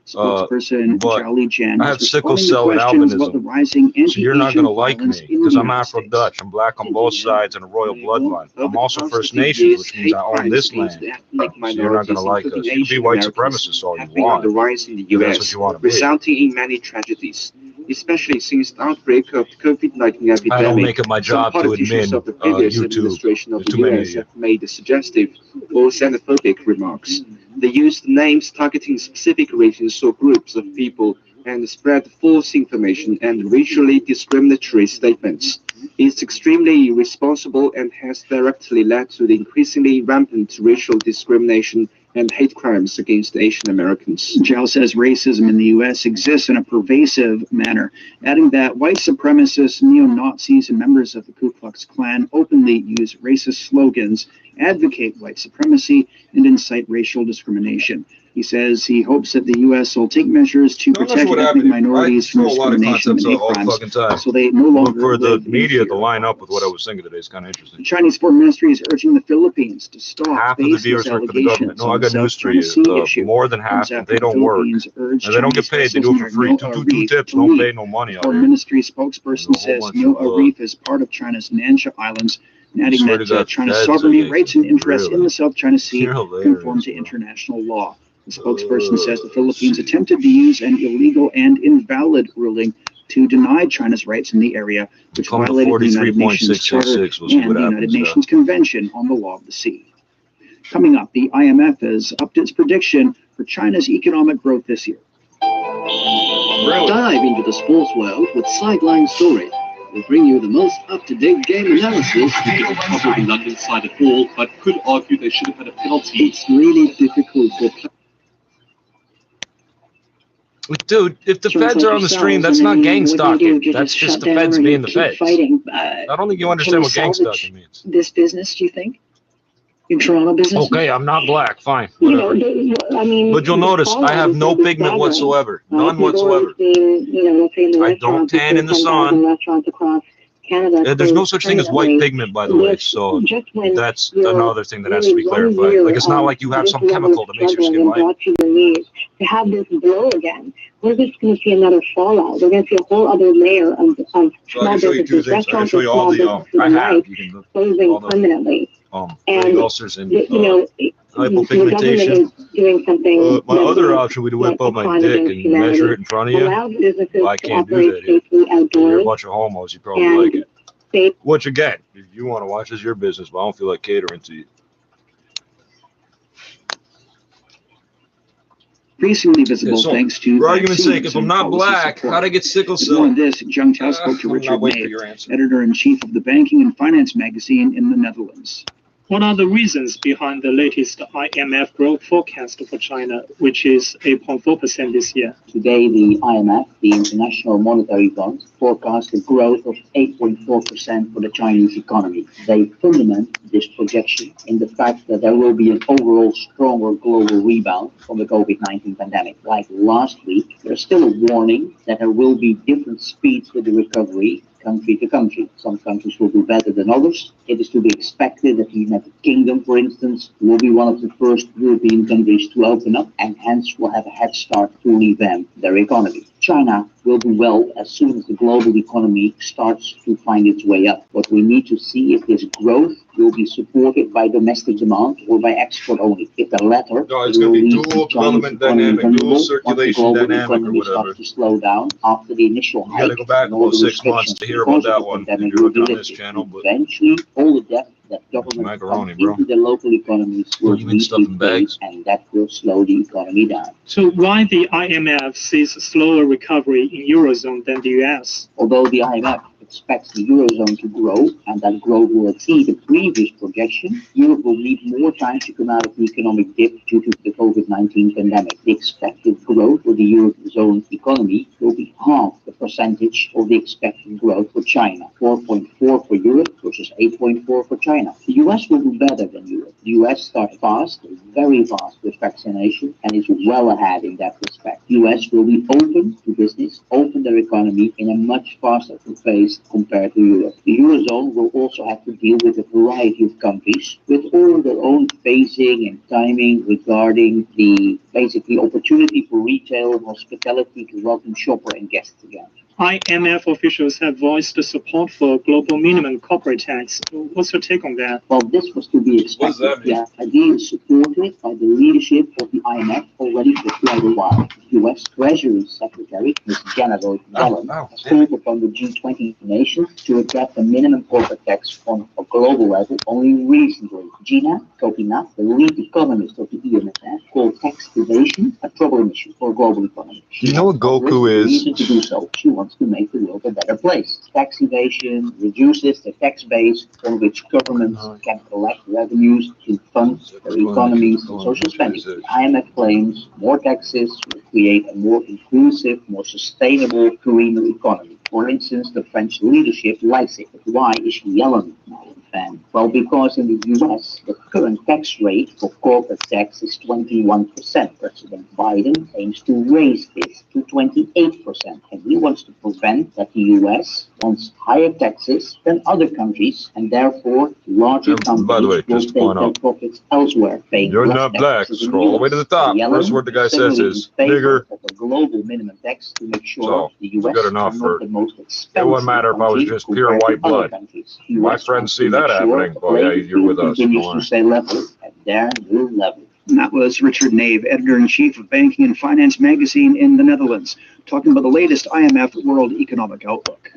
Spokesperson Zhao Lijian I have sickle cell and albinism, so you're not going to like me because I'm Afro-Dutch. I'm black on both sides and a royal bloodline. I'm also First Nations, which means I own this land. So you're not going to like us. You can be white supremacists all you want. The rise in the US, that's what you want to be. resulting in many tragedies, especially since the outbreak of the COVID-19 epidemic. I don't make it my job to admin of the previous administration of the US have made suggestive or xenophobic remarks. They used names targeting specific regions or groups of people and spread false information and racially discriminatory statements. It's extremely irresponsible and has directly led to the increasingly rampant racial discrimination and hate crimes against Asian Americans. Zhao says racism in the U.S. exists in a pervasive manner, adding that white supremacists, neo-Nazis, and members of the Ku Klux Klan openly use racist slogans, advocate white supremacy, and incite racial discrimination. He says he hopes that the U.S. will take measures to protect ethnic minorities from discrimination and hate crimes, so they no longer for the media to line up with what I was thinking today is kind of interesting. The Chinese Foreign Ministry is urging the Philippines to stop half of the viewers work for the government. No, I got news for you. More than half, they don't work. And they don't get paid. They do it for free. Two tips, don't pay no money out Foreign Ministry spokesperson says Neo Arif is part of China's Nansha Islands, adding that China's sovereignty, rights, and interests in the South China Sea conform to international law. The spokesperson says the Philippines attempted to use an illegal and invalid ruling to deny China's rights in the area, which violated the United Nations Charter and the United Nations Convention on the Law of the Sea. Coming up, the IMF has upped its prediction for China's economic growth this year. Dive into the sports world with Sideline Story. We'll bring you the most up-to-date game analysis. We didn't cover the London side at all, but could argue they should have had a penalty. It's really difficult for... Dude, if the feds are on the stream, that's not gang stalking. That's just the feds being the feds. I don't think you understand what gang stalking means. This business, do you think? Your Toronto business? Okay, I'm not black. Fine. Whatever. But you'll notice I have no pigment whatsoever. None whatsoever. I don't tan in the sun. There's no such thing as white pigment, by the way, so that's another thing that has to be clarified. Like, it's not like you have some chemical that makes your skin white. To have this blow again, we're just going to see another fallout. We're going to see a whole other layer of small businesses, restaurants, and small businesses closing permanently. And ulcers and hypopigmentation. Doing something. My other option would be to whip out my dick and measure it in front of you. Well, I can't do that here. You're a bunch of homos. You probably like it. Which again, if you want to watch, is your business, but I don't feel like catering to you. Increasingly visible thanks to for argument's sake, if I'm not black, how'd I get sickle cell? More on this, Jung Tao spoke to Richard Nave, editor-in-chief of the Banking and Finance magazine in the Netherlands. What are the reasons behind the latest IMF growth forecast for China, which is 8.4% this year? Today, the IMF, the International Monetary Fund, forecast a growth of 8.4% for the Chinese economy. They fundament this projection in the fact that there will be an overall stronger global rebound from the COVID-19 pandemic. Like last week, there's still a warning that there will be different speeds with the recovery country to country. Some countries will do better than others. It is to be expected that the United Kingdom, for instance, will be one of the first European countries to open up and hence will have a head start to revamp their economy. China will do well as soon as the global economy starts to find its way up. But we need to see if this growth will be supported by domestic demand or by export only. If the latter, it's going to be dual development dynamic, dual circulation dynamic or whatever. Starts to slow down after the initial hike. You got to go back about 6 months to hear about that one. If you're looking on this channel, but eventually all the debt that government comes into the local economies will be paid, and that will slow the economy down. So why the IMF sees a slower recovery in Eurozone than the US? Although the IMF expects the Eurozone to grow, and that growth will exceed the previous projection, Europe will need more time to come out of the economic dip due to the COVID-19 pandemic. The expected growth for the Eurozone economy will be half the percentage of the expected growth for China, 4.4 for Europe versus 8.4 for China. The US will do better than Europe. The US starts fast, very fast with vaccination, and is well ahead in that respect. The US will be open to business, open their economy in a much faster pace compared to Europe. The Eurozone will also have to deal with a variety of countries with all their own phasing and timing regarding the basically opportunity for retail and hospitality to welcome shopper and guests again. IMF officials have voiced the support for global minimum corporate tax. What's your take on that? Well, this was to be expected. The idea is supported by the leadership of the IMF already for quite a while. U.S. Treasury Secretary, Ms. Janet Yellen, has called upon the G20 nations to adopt a minimum corporate tax on a global level only recently. Gina Kopina, the lead economist of the IMF, called tax evasion a trouble issue for a global economy. You know what Goku is? Reason to do so. She wants to make the world a better place. Tax evasion reduces the tax base on which governments can collect revenues to fund their economies and social spending. The IMF claims more taxes will create a more inclusive, more sustainable greener economy. For instance, the French leadership likes it. But why is Yellen now a fan? Well, because in the US, the current tax rate for corporate tax is 21%. President Biden aims to raise this to 28%. And he wants to prevent that the US wants higher taxes than other countries, and therefore larger companies will take their profits elsewhere, paying You're less not taxes black. in the Scroll all the way to the top. First word the guy says is nigger. Of a global minimum tax to make sure So, the US good enough are for not the most it expensive wouldn't matter if I was country just pure compared to white blood. other countries. My US friends wants see to that make sure happening. the Boy, yeah, playing you're with field us. continues Don't to worry. stay level at their new level. And that was Richard Nave, editor-in-chief of Banking and Finance magazine in the Netherlands, talking about the latest IMF World Economic Outlook.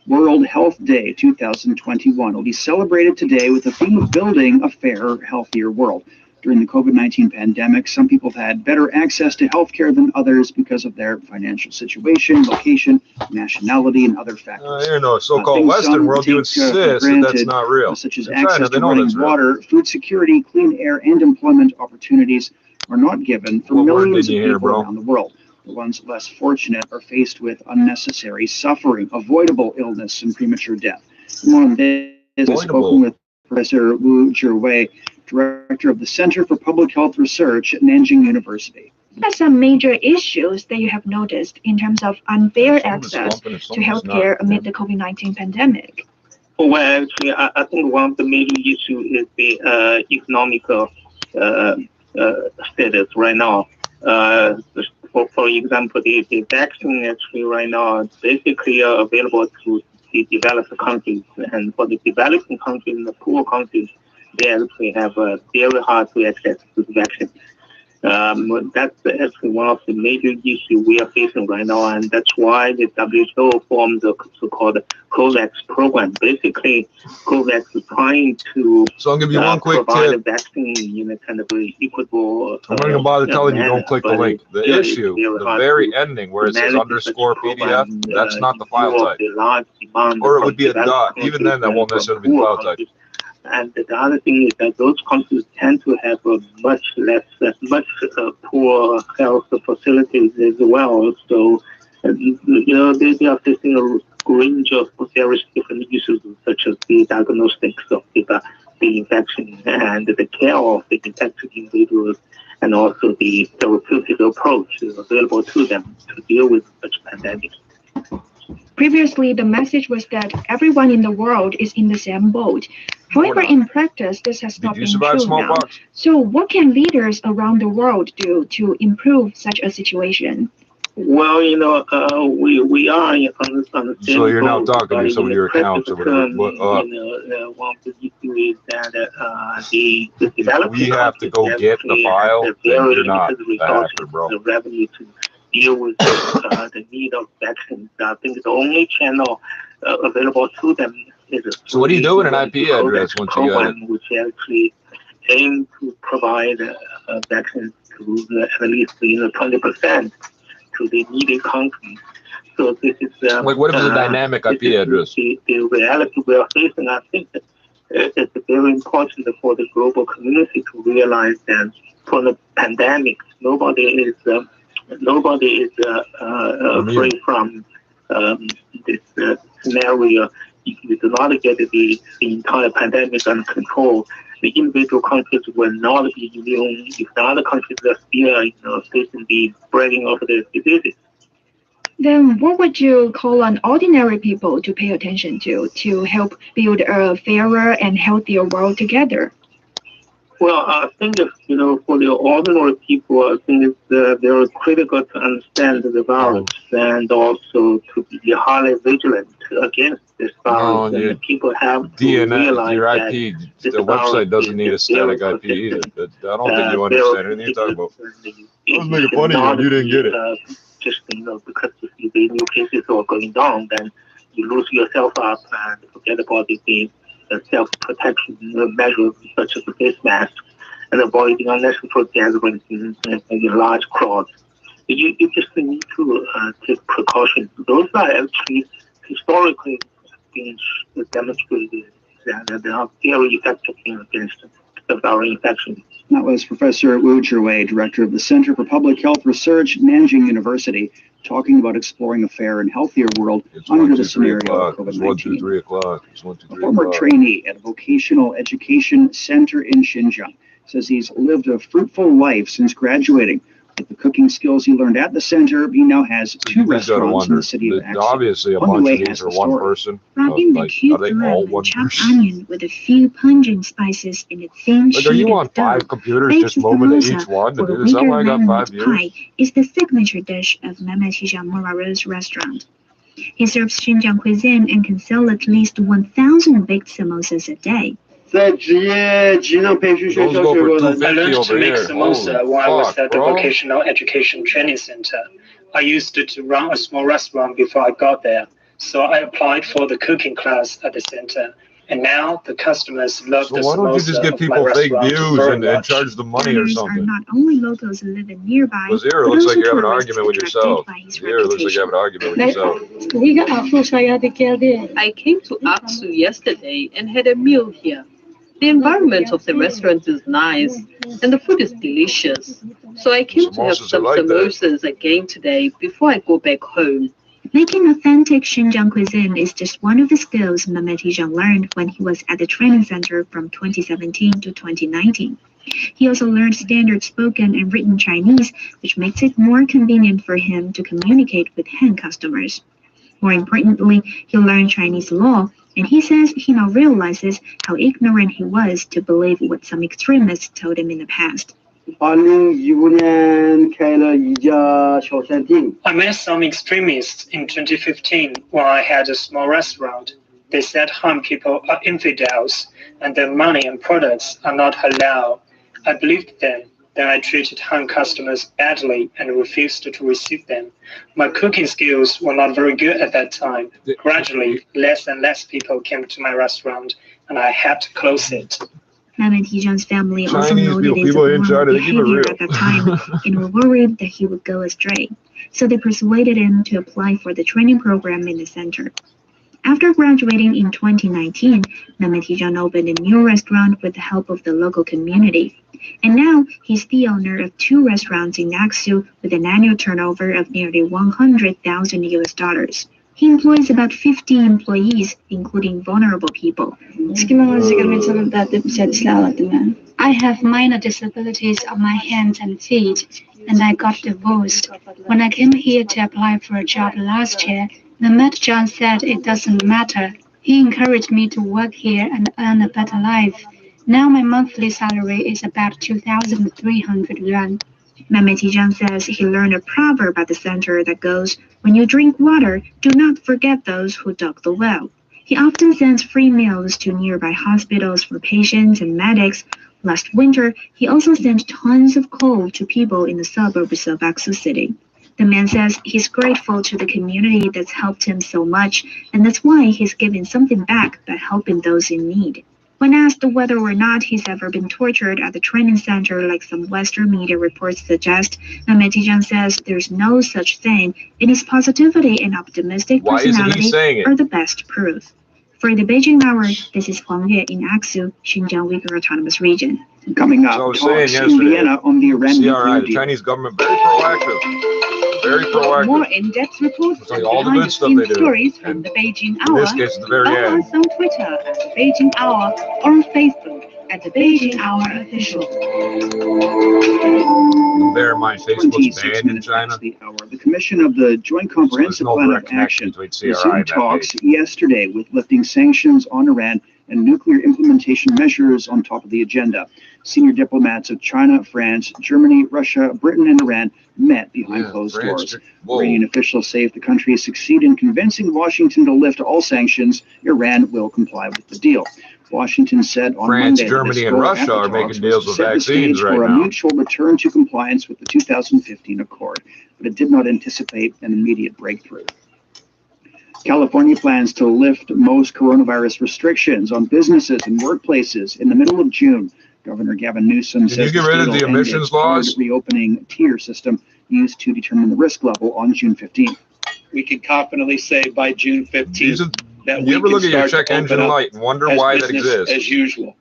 World Health Day 2021 will be celebrated today with the theme of building a fairer, healthier world. During the COVID-19 pandemic, some people have had better access to healthcare than others because of their financial situation, location, nationality, and other factors. So-called Western world, you insist that that's not real. Such as access to running water, food security, clean air, and employment opportunities are not given for millions of people around the world. The ones less fortunate are faced with unnecessary suffering, avoidable illness, and premature death. More on this, I've spoken with Professor Wu Zhiwei, Director of the Center for Public Health Research at Nanjing University. What are some major issues that you have noticed in terms of unfair access to healthcare amid the COVID-19 pandemic? Well, actually, I think one of the major issues is the economical status right now. For example, the vaccine actually right now is basically available to the developed countries, and for the developing countries and the poor countries, they actually have very hard to access to the vaccine. That's actually one of the major issues we are facing right now, and that's why the WHO formed the so-called COVAX program. Basically, COVAX is trying to provide a vaccine in a kind of equitable. I'm not going to bother telling you don't click the link. The issue, the very ending where it says underscore PDF, that's not the file type. Or it would be a dot. Even then, that won't necessarily be the file type. And the other thing is that those countries tend to have much poor health facilities as well. So, they are facing a range of various different issues, such as the diagnostics of the infection and the care of the infected individuals, and also the therapeutic approach available to them to deal with such pandemics. Previously, the message was that everyone in the world is in the same boat. However, in practice, this has not been true now. So what can leaders around the world do to improve such a situation? Well, we are on the same So you're now talking to some of your accounts or whatever. One of the issues is that the developing we have to go get the file, you're not a hacker, bro. The revenue to deal with the need of vaccines. I think the only channel available to them is so what do you do with an IP address once you got it? Which actually aim to provide vaccines to at least 20% to the needy countries. So this is like what if it's a dynamic IP address? The reality we are facing. I think that it's very important for the global community to realize that for the pandemic, nobody is free from this scenario. If you do not get the entire pandemic under control, the individual countries will not be immune. If the other countries are still facing the spreading of the diseases. Then what would you call on ordinary people to pay attention to help build a fairer and healthier world together? Well, I think for the ordinary people, I think it's very critical to understand the virus and also to be highly vigilant against this virus. And people have to realize your IP, the website doesn't need a static IP either. I don't think you understand anything you're talking about. I was making funny when you didn't get it. Just because if the new cases are going down, then you lose yourself up and forget about the self-protection measures such as the face mask and avoiding unnecessary gatherings in large crowds. You just need to take precautions. Those are actually historically been demonstrated that they are very effective against the viral infection. That was Professor Wu Zhiwei, Director of the Center for Public Health Research, Nanjing University, talking about exploring a fair and healthier world under the scenario of COVID-19. A former trainee at a vocational education center in Xinjiang says he's lived a fruitful life since graduating. With the cooking skills he learned at the center, he now has 2 restaurants in the city of Axi. Obviously, a bunch of these are one person. Wrapping the cubed bread with chopped onion with a few pungent spices in a thin sheet are you on 5 computers just moving to each one? Is that why I got 5 years? Pie is the signature dish of Mama Xijia Moraro's restaurant. He serves Xinjiang cuisine and can sell at least 1,000 baked samosas a day. I learned to make samosa while I was at the vocational education training center. I used to run a small restaurant before I got there. So I applied for the cooking class at the center. And now the customers love the samosa. So why don't you just give people fake views and charge them money or something? Are not only locals living nearby, because here it looks like you have an argument with yourself. Here it looks like you have an argument with yourself. I came to Aksu yesterday and had a meal here. The environment of the restaurant is nice and the food is delicious. So I came to have some samosas again today before I go back home. Making authentic Xinjiang cuisine is just one of the skills Mehmet Hijang learned when he was at the training center from 2017 to 2019. He also learned standard spoken and written Chinese, which makes it more convenient for him to communicate with Han customers. More importantly, he learned Chinese law, and he says he now realizes how ignorant he was to believe what some extremists told him in the past. I met some extremists in 2015 when I had a small restaurant. They said Han people are infidels and their money and products are not halal. I believed them. Then I treated Han customers badly and refused to receive them. My cooking skills were not very good at that time. Gradually, less and less people came to my restaurant and I had to close it. Mehmet Hijang's family also noted his abnormal behavior at that time and were worried that he would go astray. So they persuaded him to apply for the training program in the center. After graduating in 2019, Mehmet Hijang opened a new restaurant with the help of the local community. And now he's the owner of 2 restaurants in Aksu with an annual turnover of nearly $100,000. He employs about 50 employees, including vulnerable people. I have minor disabilities on my hands and feet, and I got divorced. When I came here to apply for a job last year, Mehmet Hijang said it doesn't matter. He encouraged me to work here and earn a better life. Now my monthly salary is about 2,300 yuan. Mehmet Hijang says he learned a proverb at the center that goes, "When you drink water, do not forget those who dug the well." He often sends free meals to nearby hospitals for patients and medics. Last winter, he also sent tons of coal to people in the suburbs of Aksu City. The man says he's grateful to the community that's helped him so much, and that's why he's giving something back by helping those in need. When asked whether or not he's ever been tortured at the training center like some Western media reports suggest, Mehmet Hijang says there's no such thing, and his positivity and optimistic personality are the best proof. For the Beijing Hour, this is Huang Yue in Aksu, Xinjiang Uyghur Autonomous Region. Coming up, talks in Vienna on the Iran nuclear deal. The Chinese government very proactive. Very proactive. More in-depth reports and all the good stuff they do. Stories from the Beijing Hour. In this case, at the very Follow end. us on Twitter at the Beijing Hour or on Facebook at the Beijing Hour Official. Bear in mind, Facebook's banned in China. The Commission of the Joint Comprehensive Plan of Action resumed talks yesterday with lifting sanctions on Iran and nuclear implementation measures on top of the agenda. Senior diplomats of China, France, Germany, Russia, Britain, and Iran met behind closed doors. Iranian officials say if the countries succeed in convincing Washington to lift all sanctions, Iran will comply with the deal. Washington said on Monday Germany, and Russia are making deals with vaccines right for now. a mutual return to compliance with the 2015 Accord, but it did not anticipate an immediate breakthrough. California plans to lift most coronavirus restrictions on businesses and workplaces in the middle of June. Governor Gavin Newsom says you get rid of the emissions laws? Reopening tier system used to determine the risk level on June 15th. We can confidently say by June 15th that we You ever can look at your start check to open engine up light and wonder as why that business exists? as usual,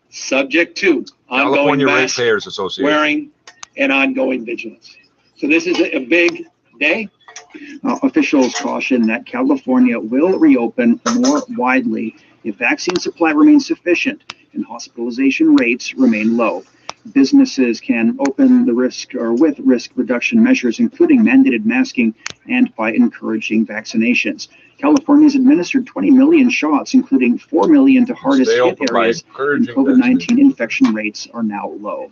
subject to ongoing California mask Ratepayers Association. wearing and ongoing vigilance. So this is a big day. Officials caution that California will reopen more widely if vaccine supply remains sufficient and hospitalization rates remain low. Businesses can open the risk or with risk reduction measures, including mandated masking and by encouraging vaccinations. California's administered 20 million shots, including 4 million to hardest hit areas, and COVID-19 infection rates are now low.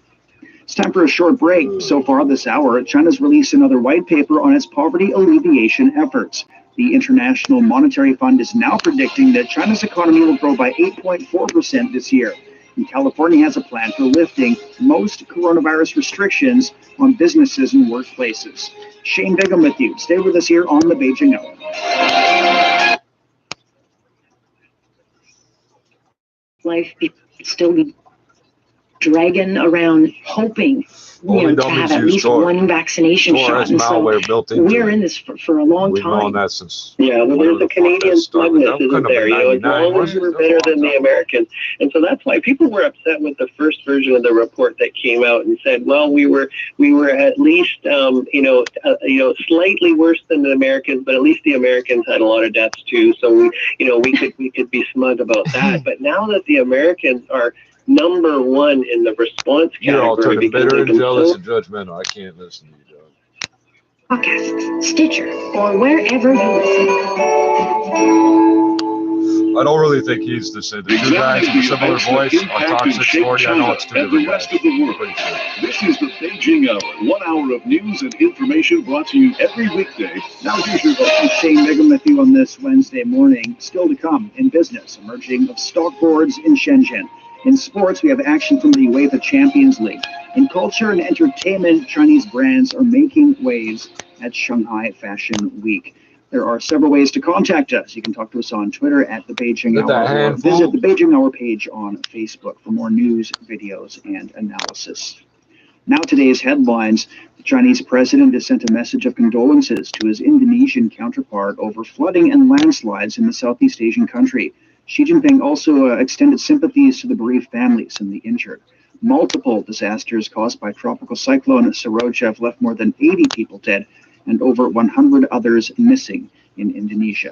It's time for a short break. So far this hour, China's released another white paper on its poverty alleviation efforts. The International Monetary Fund is now predicting that China's economy will grow by 8.4% this year. And California has a plan for lifting most coronavirus restrictions on businesses and workplaces. Shane Bigham with you. Stay with us here on the Beijing Hour. life still be dragging around hoping to have at least one vaccination shot. And so we're in this for a long time. That since well, there's a Canadian smugness, isn't there? As long as we're better than the Americans. And so that's why people were upset with the first version of the report that came out and said, well, we were at least, slightly worse than the Americans, but at least the Americans had a lot of deaths too. So we could be smug about that. But now that the Americans are number one in the response category. You're all turning bitter and jealous and judgmental. I can't listen to you, Doug. Podcasts, Stitcher, or wherever you listen. I don't really think he's the same. The two guys with a similar voice on Toxic 40, I know it's two different guys. This is the Beijing Hour, 1 hour of news and information brought to you every weekday. Now here's your host, Shane Niggum, with you on this Wednesday morning. Still to come in business, emerging of stock boards in Shenzhen. In sports, we have action from the UEFA Champions League. In culture and entertainment, Chinese brands are making waves at Shanghai Fashion Week. There are several ways to contact us. You can talk to us on Twitter at The Beijing Hour, or visit the Beijing Hour page on Facebook for more news, videos, and analysis. Now today's headlines. The Chinese president has sent a message of condolences to his Indonesian counterpart over flooding and landslides in the Southeast Asian country. Xi Jinping also extended sympathies to the bereaved families and the injured. Multiple disasters caused by tropical cyclone Seroja have left more than 80 people dead and over 100 others missing in Indonesia.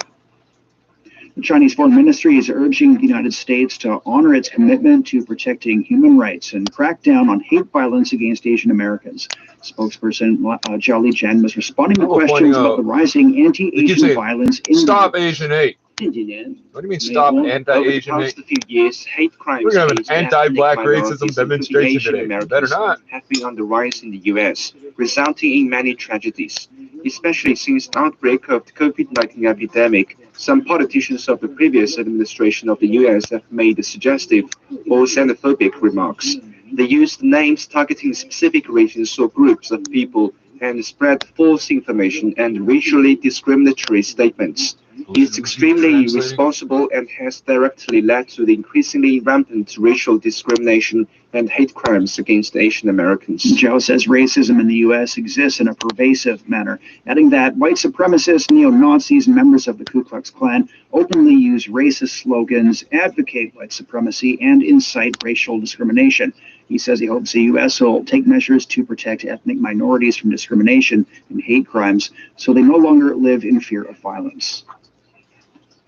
The Chinese Foreign Ministry is urging the United States to honor its commitment to protecting human rights and crack down on hate violence against Asian Americans. Spokesperson Zhao Lijian was responding to questions about the rising anti-Asian violence in Stop Asian hate. What do you mean stop anti-Asian hate? Few years, hate crimes We're going to have an anti-black racism demonstration today. Better not. Have been on the rise in the U.S., resulting in many tragedies. Especially since the outbreak of the COVID-19 epidemic, some politicians of the previous administration of the U.S. have made suggestive or xenophobic remarks. They used names targeting specific regions or groups of people and spread false information and racially discriminatory statements. It's extremely irresponsible and has directly led to the increasingly rampant racial discrimination and hate crimes against Asian Americans. Zhao says racism in the U.S. exists in a pervasive manner, adding that white supremacists, neo-Nazis, and members of the Ku Klux Klan openly use racist slogans, advocate white supremacy, and incite racial discrimination. He says he hopes the U.S. will take measures to protect ethnic minorities from discrimination and hate crimes so they no longer live in fear of violence.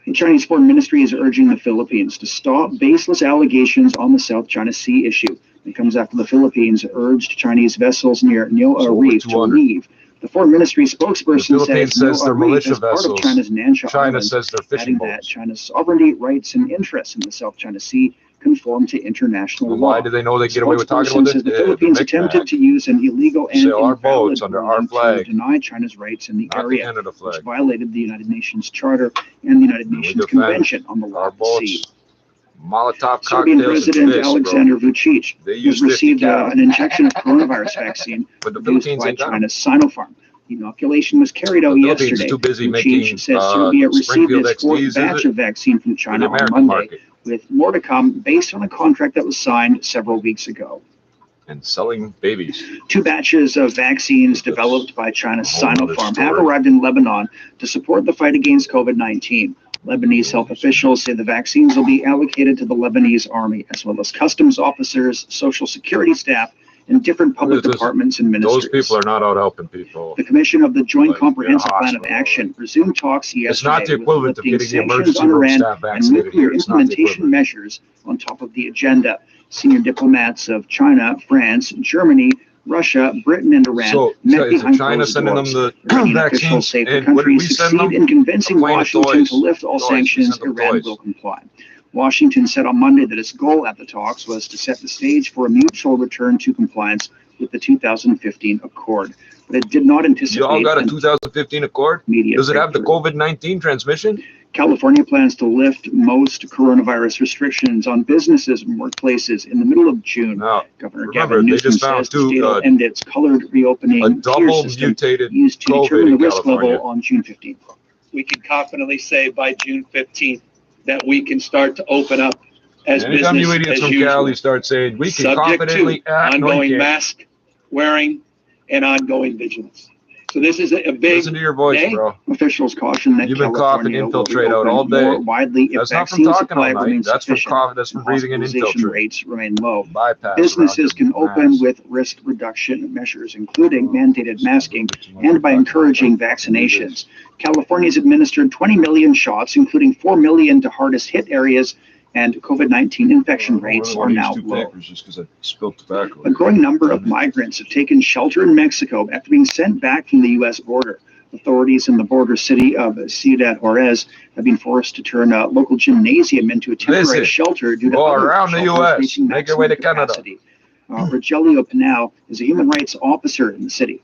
The Chinese Foreign Ministry is urging the Philippines to stop baseless allegations on the South China Sea issue. It comes after the Philippines urged Chinese vessels near Niue Reef to leave. The Foreign Ministry spokesperson says they're militia Niue vessels. Part of China's Nansha China Island, says they're fishing boats. that China's sovereignty, rights, and interests in the South China Sea conform to international law. Why do they know they get away with talking about this? The Philippines attempted to use an illegal and our boats under our flag to deny China's rights in the area, Canada flag, which violated the United Nations Charter and the United Nations Convention on the Law of the Sea. Molotov Serbian cocktails President and fish, Alexander Vučić has received an injection of coronavirus vaccine produced by China's Sinopharm. The inoculation was carried out yesterday. Vučić said Serbia received its fourth batch of vaccine from China on Monday, with more to come based on a contract that was signed several weeks ago. And selling babies. 2 batches of vaccines developed by China's Sinopharm have arrived in Lebanon to support the fight against COVID-19. Lebanese health officials say the vaccines will be allocated to the Lebanese army, as well as customs officers, social security staff, and different public departments and ministries. Those people are not out helping people. The Commission of the Joint Comprehensive Plan of Action resumed talks yesterday. It's not the equivalent of getting the emergency on room Iran staff vaccinated and nuclear here. It's not the implementation measures on top of the agenda. Senior diplomats of China, France, Germany, Russia, Britain, and Iran met behind China closed sending them doors. the Iranian vaccines, officials say if the and what did country we send them? succeed in convincing A plane of Washington toys. to lift all sanctions, Iran will comply. Washington said on Monday that its goal at the talks was to set the stage for a mutual return to compliance with the 2015 Accord, but it did not anticipate. You all got a 2015 Accord? Does it have the COVID-19 transmission? California plans to lift most coronavirus restrictions on businesses and workplaces in the middle of June. Governor Gavin Newsom says the state will end its colored reopening tier system used to determine the risk level on June 15th. We can confidently say by June 15th that we can start to open up as Anytime you business idiots as from usual. Cali start saying we can Subject confidently to act, ongoing mask wearing and ongoing vigilance. So this is a big listen to your voice, day. bro. Officials caution that You've been coughing California will infiltrate out all reopen day. more widely if That's not from vaccine talking supply all night. remains That's from sufficient coughing. That's from and breathing in hospitalization infiltrate. rates remain low. Bypass Businesses can around your open mask. with risk reduction measures, including mandated masking and by encouraging vaccinations. California's administered 20 million shots, including 4 million to hardest hit areas, and COVID-19 infection rates are now low. Just because I spilled tobacco. A growing number of migrants have taken shelter in Mexico after being sent back from the U.S. border. Authorities in the border city of Ciudad Juarez have been forced to turn a local gymnasium into a temporary shelter due to go other around the shelters U.S. reaching Make your way to maximum Canada. capacity. Rogelio Pinal is a human rights officer in the city.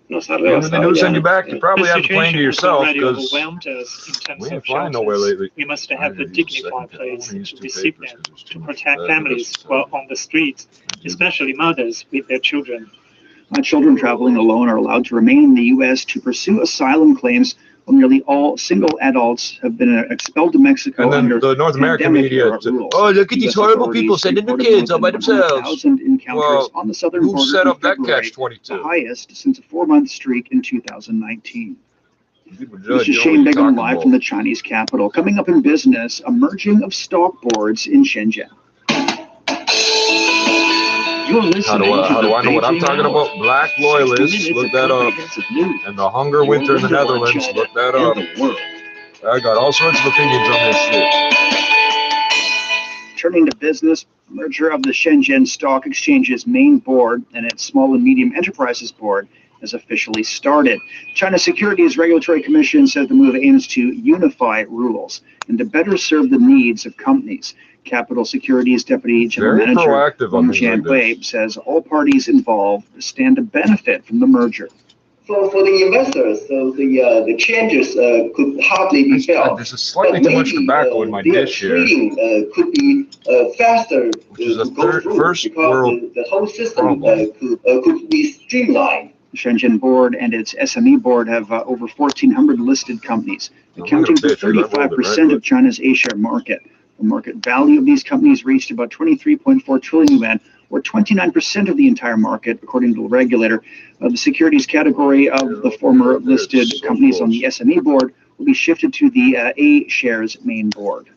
When they do send you back, you probably have to plane to yourself because we ain't flying nowhere lately. We must have a dignified place to receive them, to protect families who are on the streets, especially mothers with their children. Children traveling alone are allowed to remain in the U.S. to pursue asylum claims, while nearly all single adults have been expelled to Mexico And then under the North American media, rules. oh, look at these US horrible authorities people sending their reported kids all by more than themselves. 1,000 encounters Well, on the southern who border set in up that February, catch-22? the highest since a 4-month streak in 2019. This Judge, is you know Shane what you're Bigham talking live about. from the Chinese capital. Coming up in business, a merging of stock boards in Shenzhen. How do I know what I'm talking about? Black loyalists, look that up. And the hunger winter in the Netherlands, look that up. I got all sorts of opinions on this shit. Turning to business, merger of the Shenzhen Stock Exchange's main board and its small and medium enterprises board has officially started. China Securities Regulatory Commission says the move aims to unify rules and to better serve the needs of companies. Capital Securities Deputy General Very Manager proactive on Wang things like Jianhui says all parties involved stand to benefit from the merger. For the investors, so the changes could hardly be felt. There's slightly too much tobacco in my dish here. Trading could be faster Which is a first world the whole system could be streamlined. The Shenzhen board and its SME board have over 1,400 listed companies, accounting for 35% of China's A-share market. The market value of these companies reached about 23.4 trillion yuan, or 29% of the entire market, according to the regulator. The securities category of the former listed companies on the SME board will be shifted to the A-shares main board.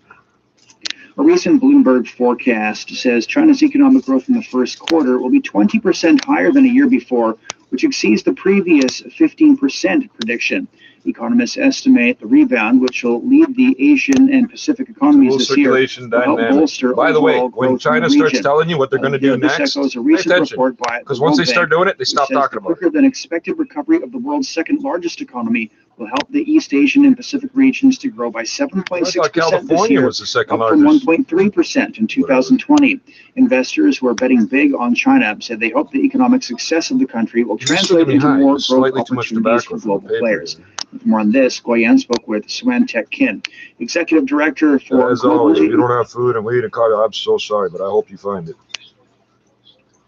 A recent Bloomberg forecast says China's economic growth in the first quarter will be 20% higher than a year before, which exceeds the previous 15% prediction. Economists estimate the rebound, which will lead the Asian and Pacific economies this year, will help bolster By the way, overall when growth China in the starts region. telling you what they're going to do This next, echoes a pay recent attention. report by Because the once they World start Bank, doing it, they which stop says talking the about it. quicker than expected recovery of the world's second largest economy will help the East Asian and Pacific regions to grow by 7.6% this California year, was the second up from largest. 1.3% in 2020. Investors who are betting big on China said they hope the economic success of the country will translate into more growth opportunities for global players. For more on this, Guoyan spoke with Swan Tek Kin, Executive Director for As Global always, if you don't have food and weed and coffee, I'm so sorry, but I hope you find it.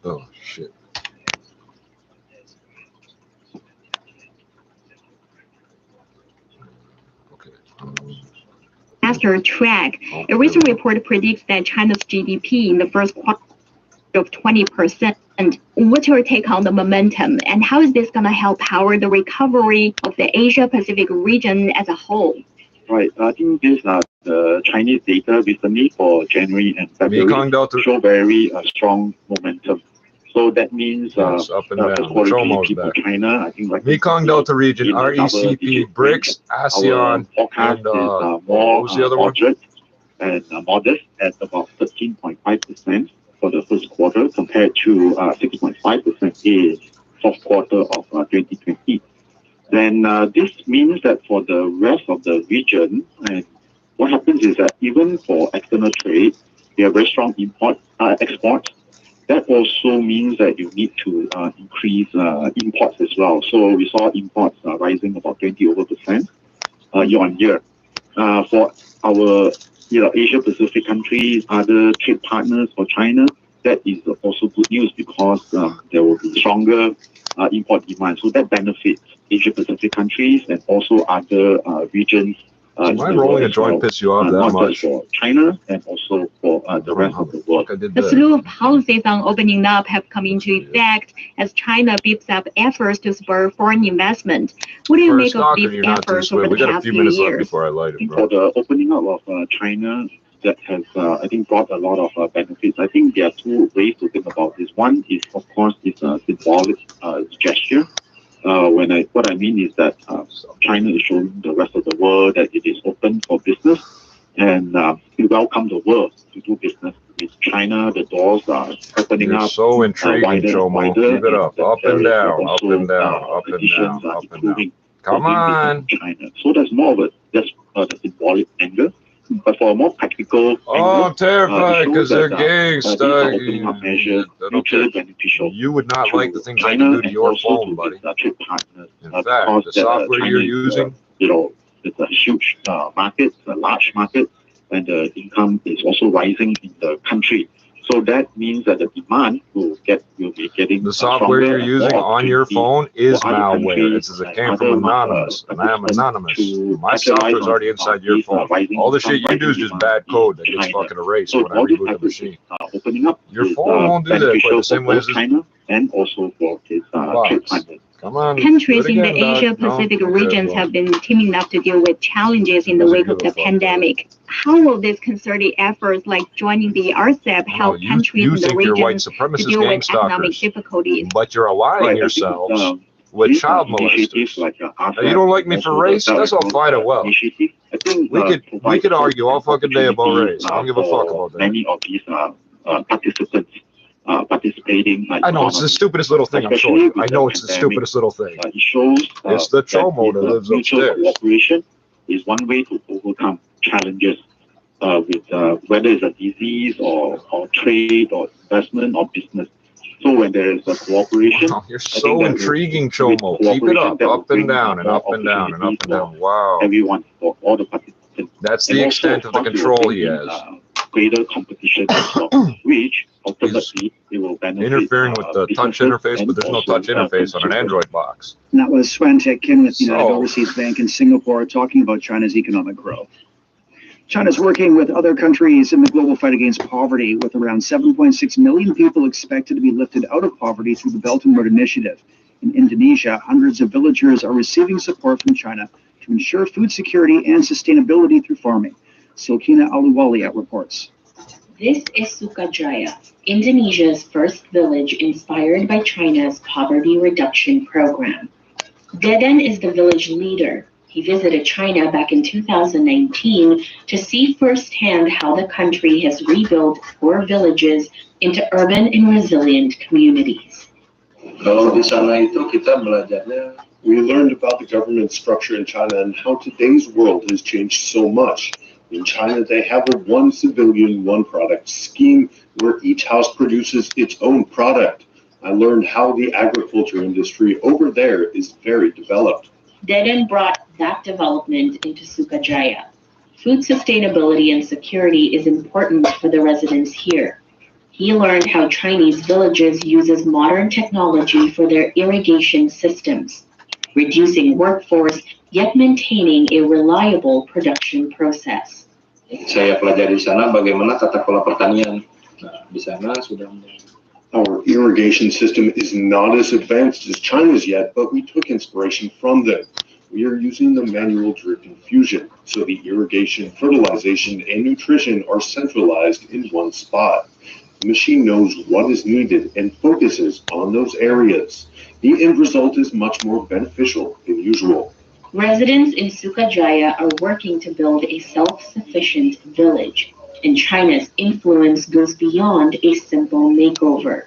Oh, shit. Master track. A recent report predicts that China's GDP in the first quarter of 20%. And what's your take on the momentum, and how is this going to help power the recovery of the Asia-Pacific region as a whole? Right. I think these are the Chinese data recently for January and February show very strong momentum. So that means up and down. quality people China, I think like Mekong Delta region, RECP, BRICS, ASEAN, and what was the other one? And modest at about 13.5% for the first quarter compared to 6.5% in fourth quarter of 2020. Then this means that for the rest of the region, and what happens is that even for external trade, we have very strong exports. That also means that you need to increase imports as well. So we saw imports rising about 20% year on year. For our Asia Pacific countries, other trade partners for China, that is also good news because there will be stronger import demand. So that benefits Asia Pacific countries and also other regions My rolling a joint piss you off that not much? just for China and also for the rest of the world. A slew of policies on opening up have come into effect as China beefs up efforts to spur foreign investment. What do you make of these efforts over the past few years? For the opening up of China, that has, I think, brought a lot of benefits. I think there are two ways to think about this. One is, of course, this symbolic gesture. What I mean is that China is showing the rest of the world that it is open for business, and we welcome the world to do business with China. The doors are opening up. So intriguing, Jomo. Keep it up. Up and down, up and down, up and down, up and down. Come on. China. So that's more of the symbolic angle. But for a more practical I'm terrified because they're gangsta. You would not like the things I can do to your phone, buddy. In fact, the software you're using, it's a huge market, a large market, and the income is also rising in the country. So that means that the demand will be getting the software you're using on your phone is malware. It says it came from Anonymous, and I am anonymous. My software is already inside your phone. All the shit you do is just bad code that gets fucking erased when I reboot the machine. Your phone won't do that quite the same way as China and also for its trade partners. Come on. Countries in the Asia-Pacific regions have been teaming up to deal with challenges in the wake of the pandemic. How will this concerted efforts like joining the RCEP help countries in the region to deal with economic difficulties? But you're aligning yourselves with child molesters. Now, you don't like me for race? That's all fine and well. We could argue all fucking day about race. I don't give a fuck about that. Many of these participants participating. I know it's the stupidest little thing I'm showing you. I know it's the stupidest little thing. It shows it's the Chomo that lives upstairs. Cooperation is one way to overcome challenges with whether it's a disease or trade or investment or business. So when there is a cooperation, wow, you're so intriguing, Chomo. Keep it up and down and up and down and up and down. Wow. Everyone, for all the participants. That's the extent of the control he has. Greater competition, which ultimately it will benefit. Interfering with the touch interface, but there's no touch interface on an Android box. And that was Swan-Tek Kim with United Overseas Bank in Singapore talking about China's economic growth. China's working with other countries in the global fight against poverty, with around 7.6 million people expected to be lifted out of poverty through the Belt and Road Initiative. In Indonesia, hundreds of villagers are receiving support from China to ensure food security and sustainability through farming. Silkina Aluwalia reports. This is Sukajaya, Indonesia's first village inspired by China's poverty reduction program. Deden is the village leader. He visited China back in 2019 to see firsthand how the country has rebuilt poor villages into urban and resilient communities. Kalau di sana itu kita belajarnya, we learned about the government structure in China and how today's world has changed so much. In China, they have a one civilian, one product scheme where each house produces its own product. I learned how the agriculture industry over there is very developed. Deden brought that development into Sukajaya. Food sustainability and security is important for the residents here. He learned how Chinese villages uses modern technology for their irrigation systems, reducing workforce yet maintaining a reliable production process. Saya pelajari di sana bagaimana tata kelola pertanian. Di sana sudah. Our irrigation system is not as advanced as China's yet, but we took inspiration from them. We are using the manual drip infusion, so the irrigation, fertilization, and nutrition are centralized in one spot. The machine knows what is needed and focuses on those areas. The end result is much more beneficial than usual. Residents in Sukajaya are working to build a self-sufficient village, and China's influence goes beyond a simple makeover.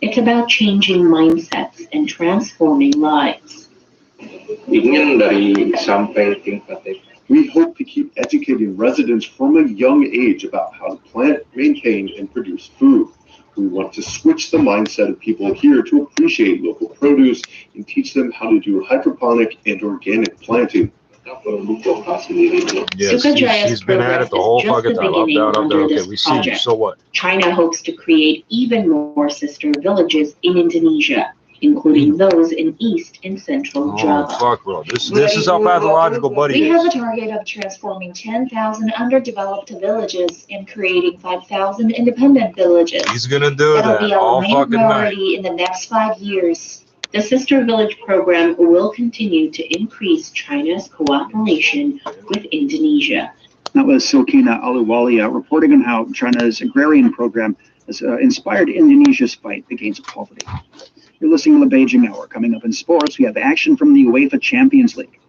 It's about changing mindsets and transforming lives. We hope to keep educating residents from a young age about how to plant, maintain, and produce food. We want to switch the mindset of people here to appreciate local produce and teach them how to do hydroponic and organic planting. Yes, he's been at it the whole fucking time. Up, down, okay, we see you, so what? China hopes to create even more sister villages in Indonesia, including those in East and Central Java. Oh, fuck, bro. This is how pathological Buddy We is. have a target of transforming 10,000 underdeveloped villages and creating 5,000 independent villages. He's gonna do That'll that be our all main fucking night. priority in the next 5 years. The Sister Village program will continue to increase China's cooperation with Indonesia. That was Silkina Aluwalia reporting on how China's agrarian program has inspired Indonesia's fight against poverty. You're listening to the Beijing Hour. Coming up in sports, we have action from the UEFA Champions League.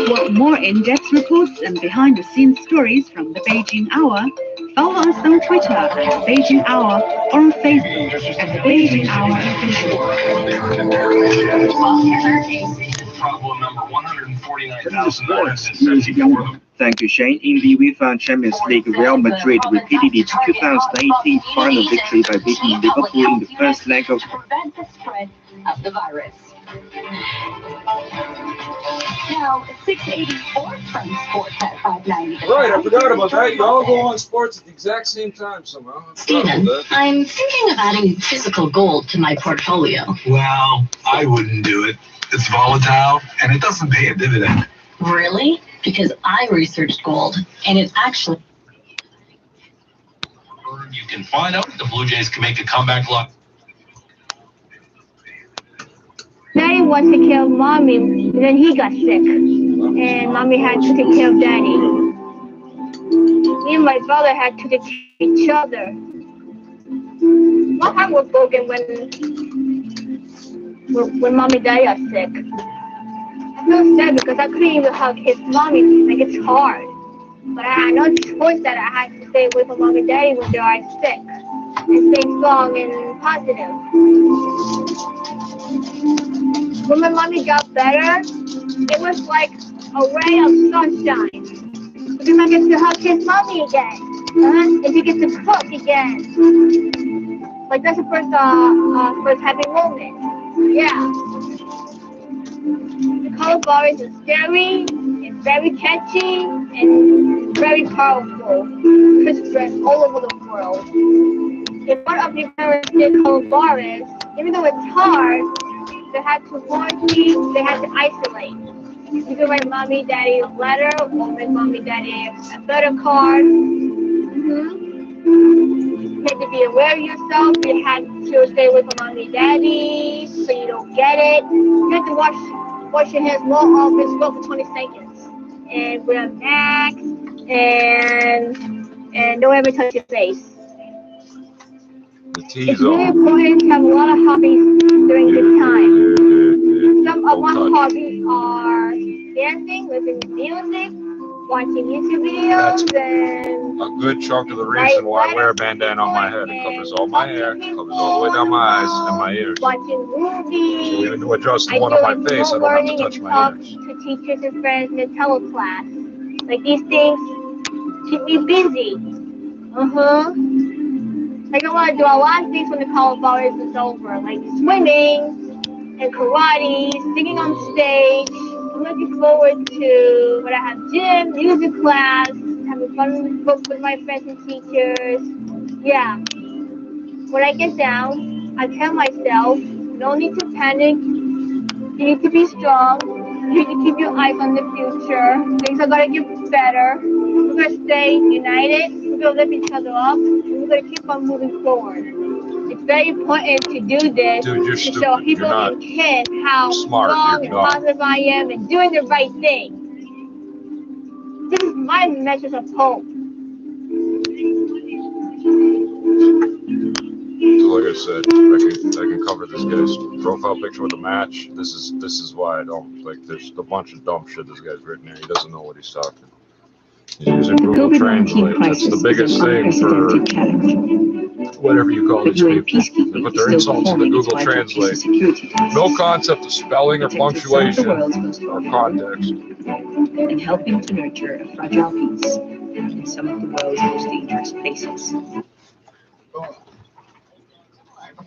Want more in-depth reports and behind-the-scenes stories from the Beijing Hour? Follow us on Twitter at Beijing Hour or on Facebook at the Beijing Hour Official. Problem number 149,974. Thank you, Shane. In the UEFA Champions League, Real Madrid repeated its 2018 final victory by beating Liverpool in the first leg of prevent the spread of the virus. Now, 684 from Sports at 590. Right, I forgot about that. You all go on sports at the exact same time somehow. Steven, I'm thinking of adding physical gold to my portfolio. Well, I wouldn't do it. It's volatile and it doesn't pay a dividend. Really? Because I researched gold and it actually... You can find out if the Blue Jays can make a comeback luck. Daddy wanted to kill Mommy, and then he got sick, and Mommy had to take care of Daddy. Me and my brother had to take care of each other. My heart was broken when Mommy and Daddy got sick. I feel sad because I couldn't even hug his Mommy, like it's hard. But I had no choice that I had to stay away from Mommy and Daddy when they are sick, and stay strong and positive. When my mommy got better, it was like a ray of sunshine. Because I get to hug his mommy again. And she gets to cook again. Like that's the first happy moment. Yeah. The color virus is scary, it's very catchy, and very powerful. Because it's spread all over the world. If one of your parents did color virus, even though it's hard, they had to quarantine, they had to isolate. You could write Mommy, Daddy a letter, or write Mommy, Daddy a letter card. You had to be aware of yourself, you had to stay away from Mommy, Daddy, so you don't get it. You had to wash your hands more often, go for 20 seconds. And wear a mask, and don't ever touch your face. It's really important to have a lot of hobbies during this time. Some of my hobbies are dancing, listening to music, watching YouTube videos, and a good chunk of the reason why I wear a bandana on my head. It covers all my hair, it covers all the way down my eyes and my ears. Watching movies. So even to adjust the one on my face, I don't have to touch my ears. To teachers and friends in the teleclass. Like these things keep me busy. Like I want to do a lot of things when the college virus is over, like swimming and karate, singing on stage. I'm looking forward to when I have gym, music class, having fun with my friends and teachers. Yeah. When I get down, I tell myself, no need to panic. You need to be strong. You need to keep your eyes on the future. Things are going to get better. We're going to stay united. We're going to lift each other up. And we're going to keep on moving forward. It's very important to do this to show people and kids how strong and positive I am and doing the right thing. This is my message of hope. Like I said, I can cover this guy's profile picture with a match. This is why I don't like. There's a bunch of dumb shit this guy's written here. He doesn't know what he's talking. He's using Google Translate. That's the biggest thing for whatever you call these people. They put their insults into Google Translate. No concept of spelling or punctuation or context. And helping to nurture a fragile peace in some of the world's most dangerous places.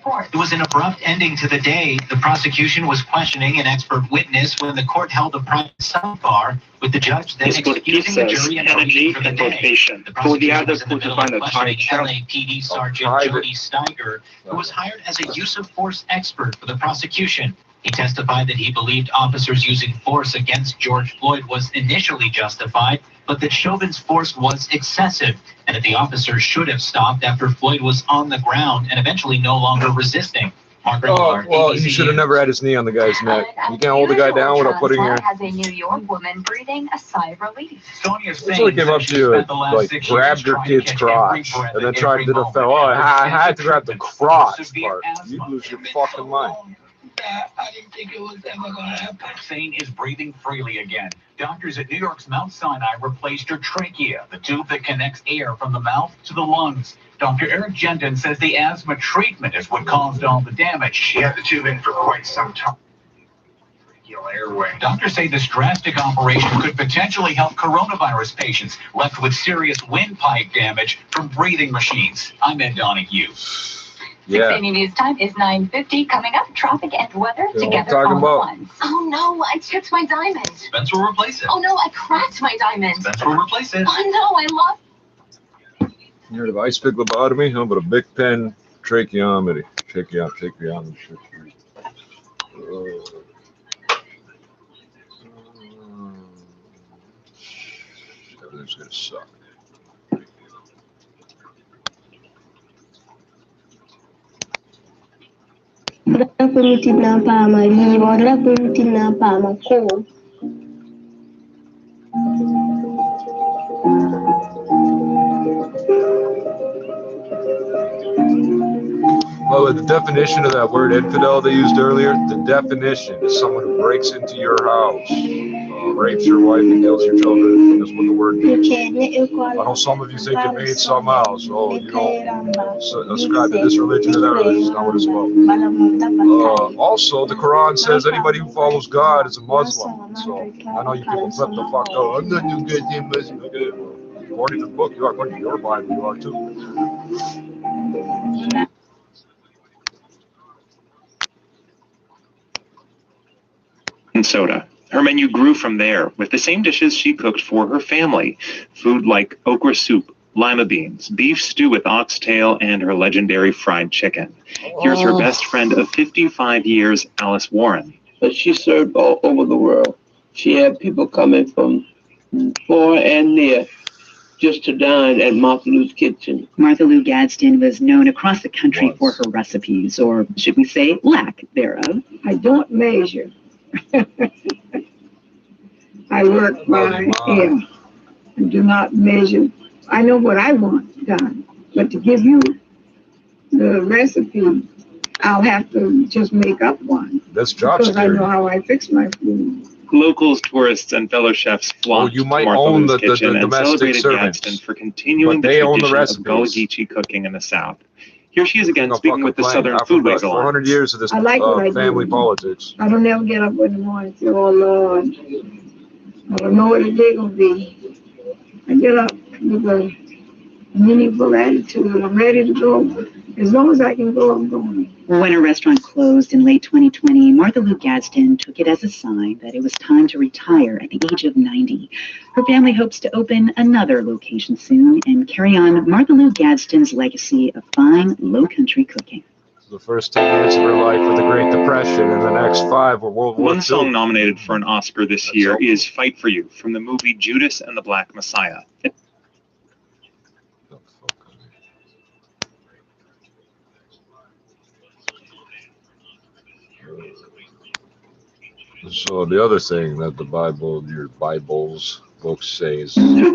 report. It was an abrupt ending to the day. The prosecution was questioning an expert witness when the court held a private sidebar with the judge then excusing the jury and waiting for the day. The prosecution was in the middle of questioning LAPD Sergeant Jody Steiger, who was hired as a use of force expert for the prosecution. He testified that he believed officers using force against George Floyd was initially justified, but that Chauvin's force was excessive, and that the officers should have stopped after Floyd was on the ground and eventually no longer resisting. Well, he should have never had his knee on the guy's neck. You can't hold the guy down without putting your... Has a New York woman breathing a sigh of relief. That's what came up to you, like, grabbed your kid's crotch, and then tried to defend. Oh, I had to grab the crotch part. You lose your fucking mind. I didn't think it was ever going to happen. Sane is breathing freely again. Doctors at New York's Mount Sinai replaced her trachea, the tube that connects air from the mouth to the lungs. Dr. Eric Jensen says the asthma treatment is what caused all the damage. She had the tube in for quite some time. Airway. Doctors say this drastic operation could potentially help coronavirus patients left with serious windpipe damage from breathing machines. I'm Ed Donahue. Yeah. 680 News Time is 9:50. Coming up, traffic and weather together all at once. Oh no, I chipped my diamond. Spence will replace it. Oh no, I cracked my diamond. Spence will replace it. Oh no, I lost. You heard of ice pick lobotomy? How about a big pen tracheotomy? Tracheotomy. Everything's gonna suck. Well, the definition of that word infidel they used earlier, the definition is someone who breaks into your house, rapes your wife and kills your children. That's what the word means. I know some of you think it means something else. Oh, you don't ascribe to this religion or that religion. It's not what it's about. Also, the Quran says anybody who follows God is a Muslim. So I know you people flip the fuck out. I'm not no goddamn Muslim. Okay, well, according to the book, you are. According to your Bible, you are too. And soda. Her menu grew from there, with the same dishes she cooked for her family. Food like okra soup, lima beans, beef stew with oxtail, and her legendary fried chicken. Here's her best friend of 55 years, Alice Warren. But she served all over the world. She had people coming from far and near just to dine at Martha Lou's kitchen. Martha Lou Gadsden was known across the country for her recipes, or should we say lack thereof. I don't measure. I work by ear. I do not measure. I know what I want done, but to give you the recipe, I'll have to just make up one. That's job because security. I know how I fix my food. Locals, tourists, and fellow chefs flocked you might to Martha own Lou's the kitchen and domestic celebrated servants, Gadsden for continuing but the they own the tradition of recipes. Gullah Geechee cooking in the South. Here she is again, No speaking with the fucking Southern complaint. Foodways After Alliance. 400 years of this I like what I family do. politics. I don't ever get up in the morning and say, oh Lord, I don't know what the day gonna be. I get up with a meaningful attitude and I'm ready to go. As long as I can go, I'm going. When her restaurant closed in late 2020, Martha Lou Gadsden took it as a sign that it was time to retire at the age of 90. Her family hopes to open another location soon and carry on Martha Lou Gadsden's legacy of fine, low-country cooking. The first 10 years of her life were the Great Depression, and the next 5 were World War II. One song nominated for an Oscar this year is Fight For You from the movie Judas and the Black Messiah. So the other thing that the Bible, your Bibles books say is you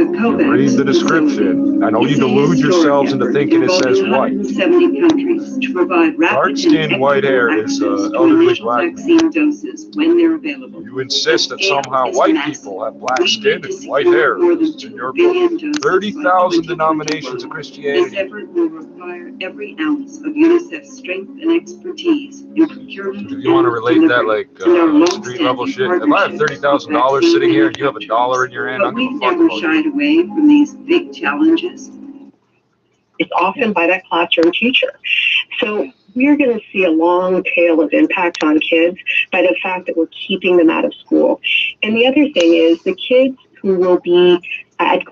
read the description. I know you delude yourselves into thinking it says white. 170 countries to provide Dark skin, white hair is elderly black. vaccine doses when they're available. You insist that somehow white people have black skin and white hair in your book. 30,000 denominations of This Christianity. effort will require every ounce of UNICEF's strength and expertise in procurement. If you want to relate that like street level shit, if I have $30,000 sitting here and you have $1 in your hand, But I'm we've gonna fuck never about shied away from these big challenges. It's often by that classroom teacher. So we're going to see a long tail of impact on kids by the fact that we're keeping them out of school. And the other thing is the kids who will be at...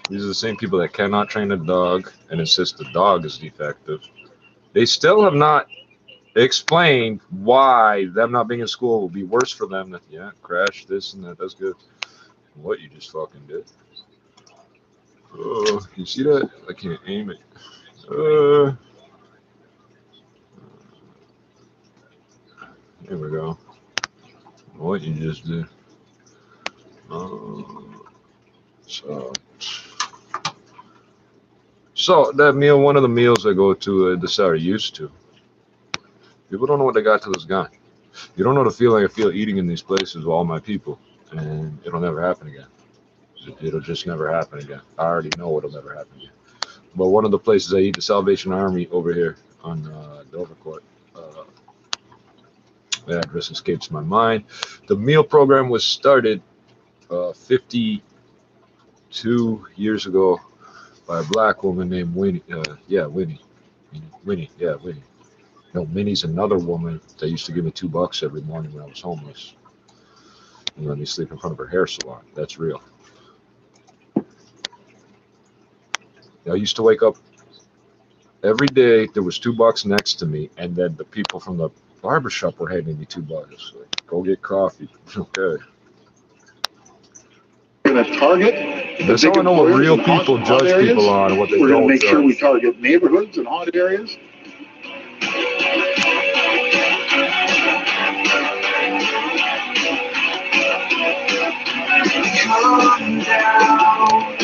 These are the same people that cannot train a dog and insist the dog is defective. They still have not explained why them not being in school will be worse for them. Than, yeah, crash, this and that. That's good. What you just fucking did. Oh, you see that? I can't aim it. There we go. What you just did. So that meal, one of the meals I go to, this are used to. People don't know what they got till it's gone. You don't know the feeling I feel eating in these places with all my people, and it'll never happen again. It'll just never happen again. I already know it'll never happen again. But one of the places I eat, the Salvation Army over here on Dovercourt, the address escapes my mind. The meal program was started 52 years ago by a black woman named Winnie. Winnie. No, Minnie's another woman that used to give me $2 every morning when I was homeless and let me sleep in front of her hair salon. That's real. I used to wake up every day. There was $2 next to me, and then the people from the barbershop were handing me $2. Like, go get coffee. Okay. We're going to target. That's how I know what real people judge people on and what they don't. We're going to make sure we target neighborhoods and hot areas. Come down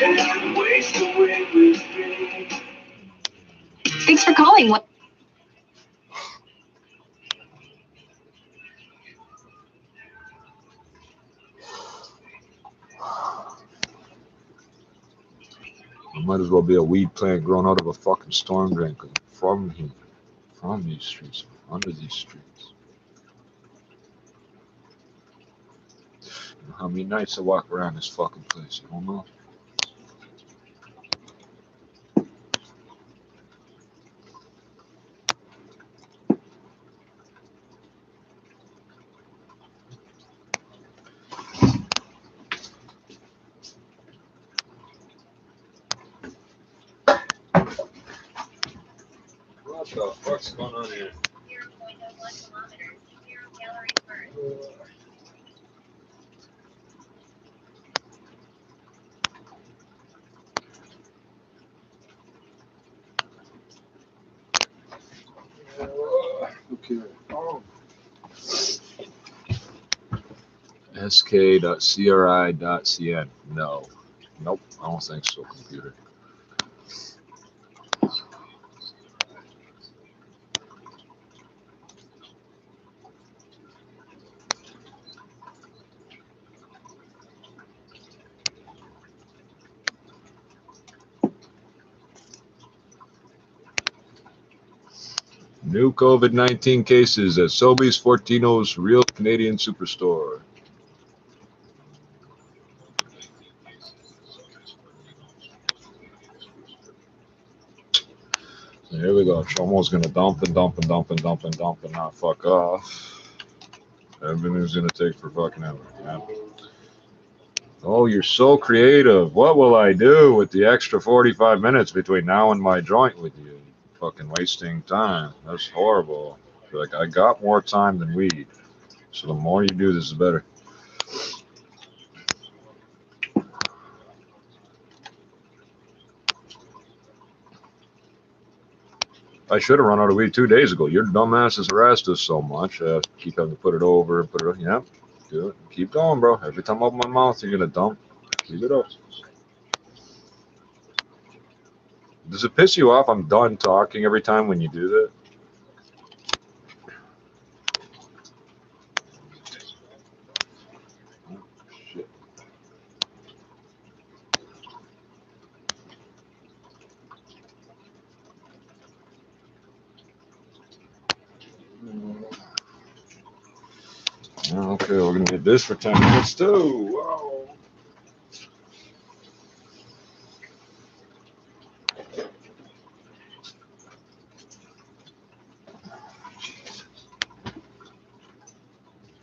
and waste away with me. Thanks for calling. What? I might as well be a weed plant grown out of a fucking storm drain, because I'm from here, from these streets, under these streets. You know how many nights I walk around this fucking place? You don't know. What the fuck's going on here? Okay. sk.cri.cn. No. Nope. I don't think so, computer. New COVID-19 cases at Sobeys Fortino's Real Canadian Superstore. So here we go. Chomo's gonna dump and not fuck off. Everything's gonna take for fucking ever. Yeah. Oh, you're so creative. What will I do with the extra 45 minutes between now and my joint with you? Fucking wasting time. That's horrible. Like, I got more time than weed. So the more you do this, the better. I should have run out of weed 2 days ago. Your dumbass has harassed us so much. Keep having to put it over and put it over. Yeah, do it. Keep going, bro. Every time I open my mouth, you're going to dump. Keep it up. Does it piss you off I'm done talking every time when you do that? Shit. Okay, we're going to get this for 10 minutes too. Whoa.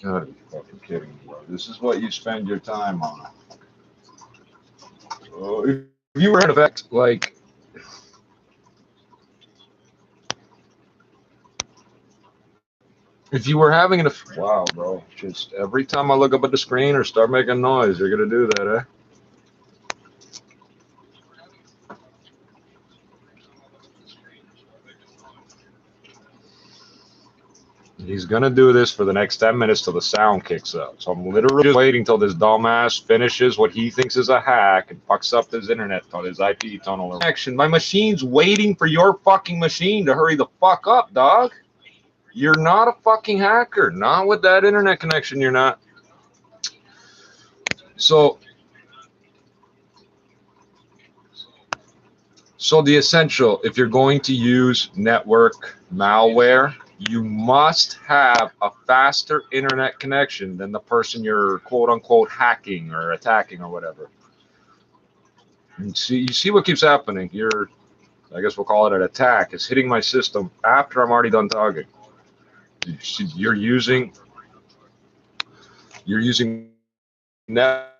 gotta be fucking kidding me, bro. This is what you spend your time on. Oh, if you were in effect, like, if you were having an effect, wow, bro, just every time I look up at the screen or start making noise, you're gonna do that, eh? He's gonna do this for the next 10 minutes till the sound kicks up. So I'm literally just waiting till this dumbass finishes what he thinks is a hack and fucks up his internet on his IP tunnel. Action. My machine's waiting for your fucking machine to hurry the fuck up, dog. You're not a fucking hacker. Not with that internet connection, you're not. So the essential, if you're going to use network malware, you must have a faster internet connection than the person you're quote unquote hacking or attacking or whatever. And you see what keeps happening. I guess we'll call it an attack. It's hitting my system after I'm already done talking. You're using net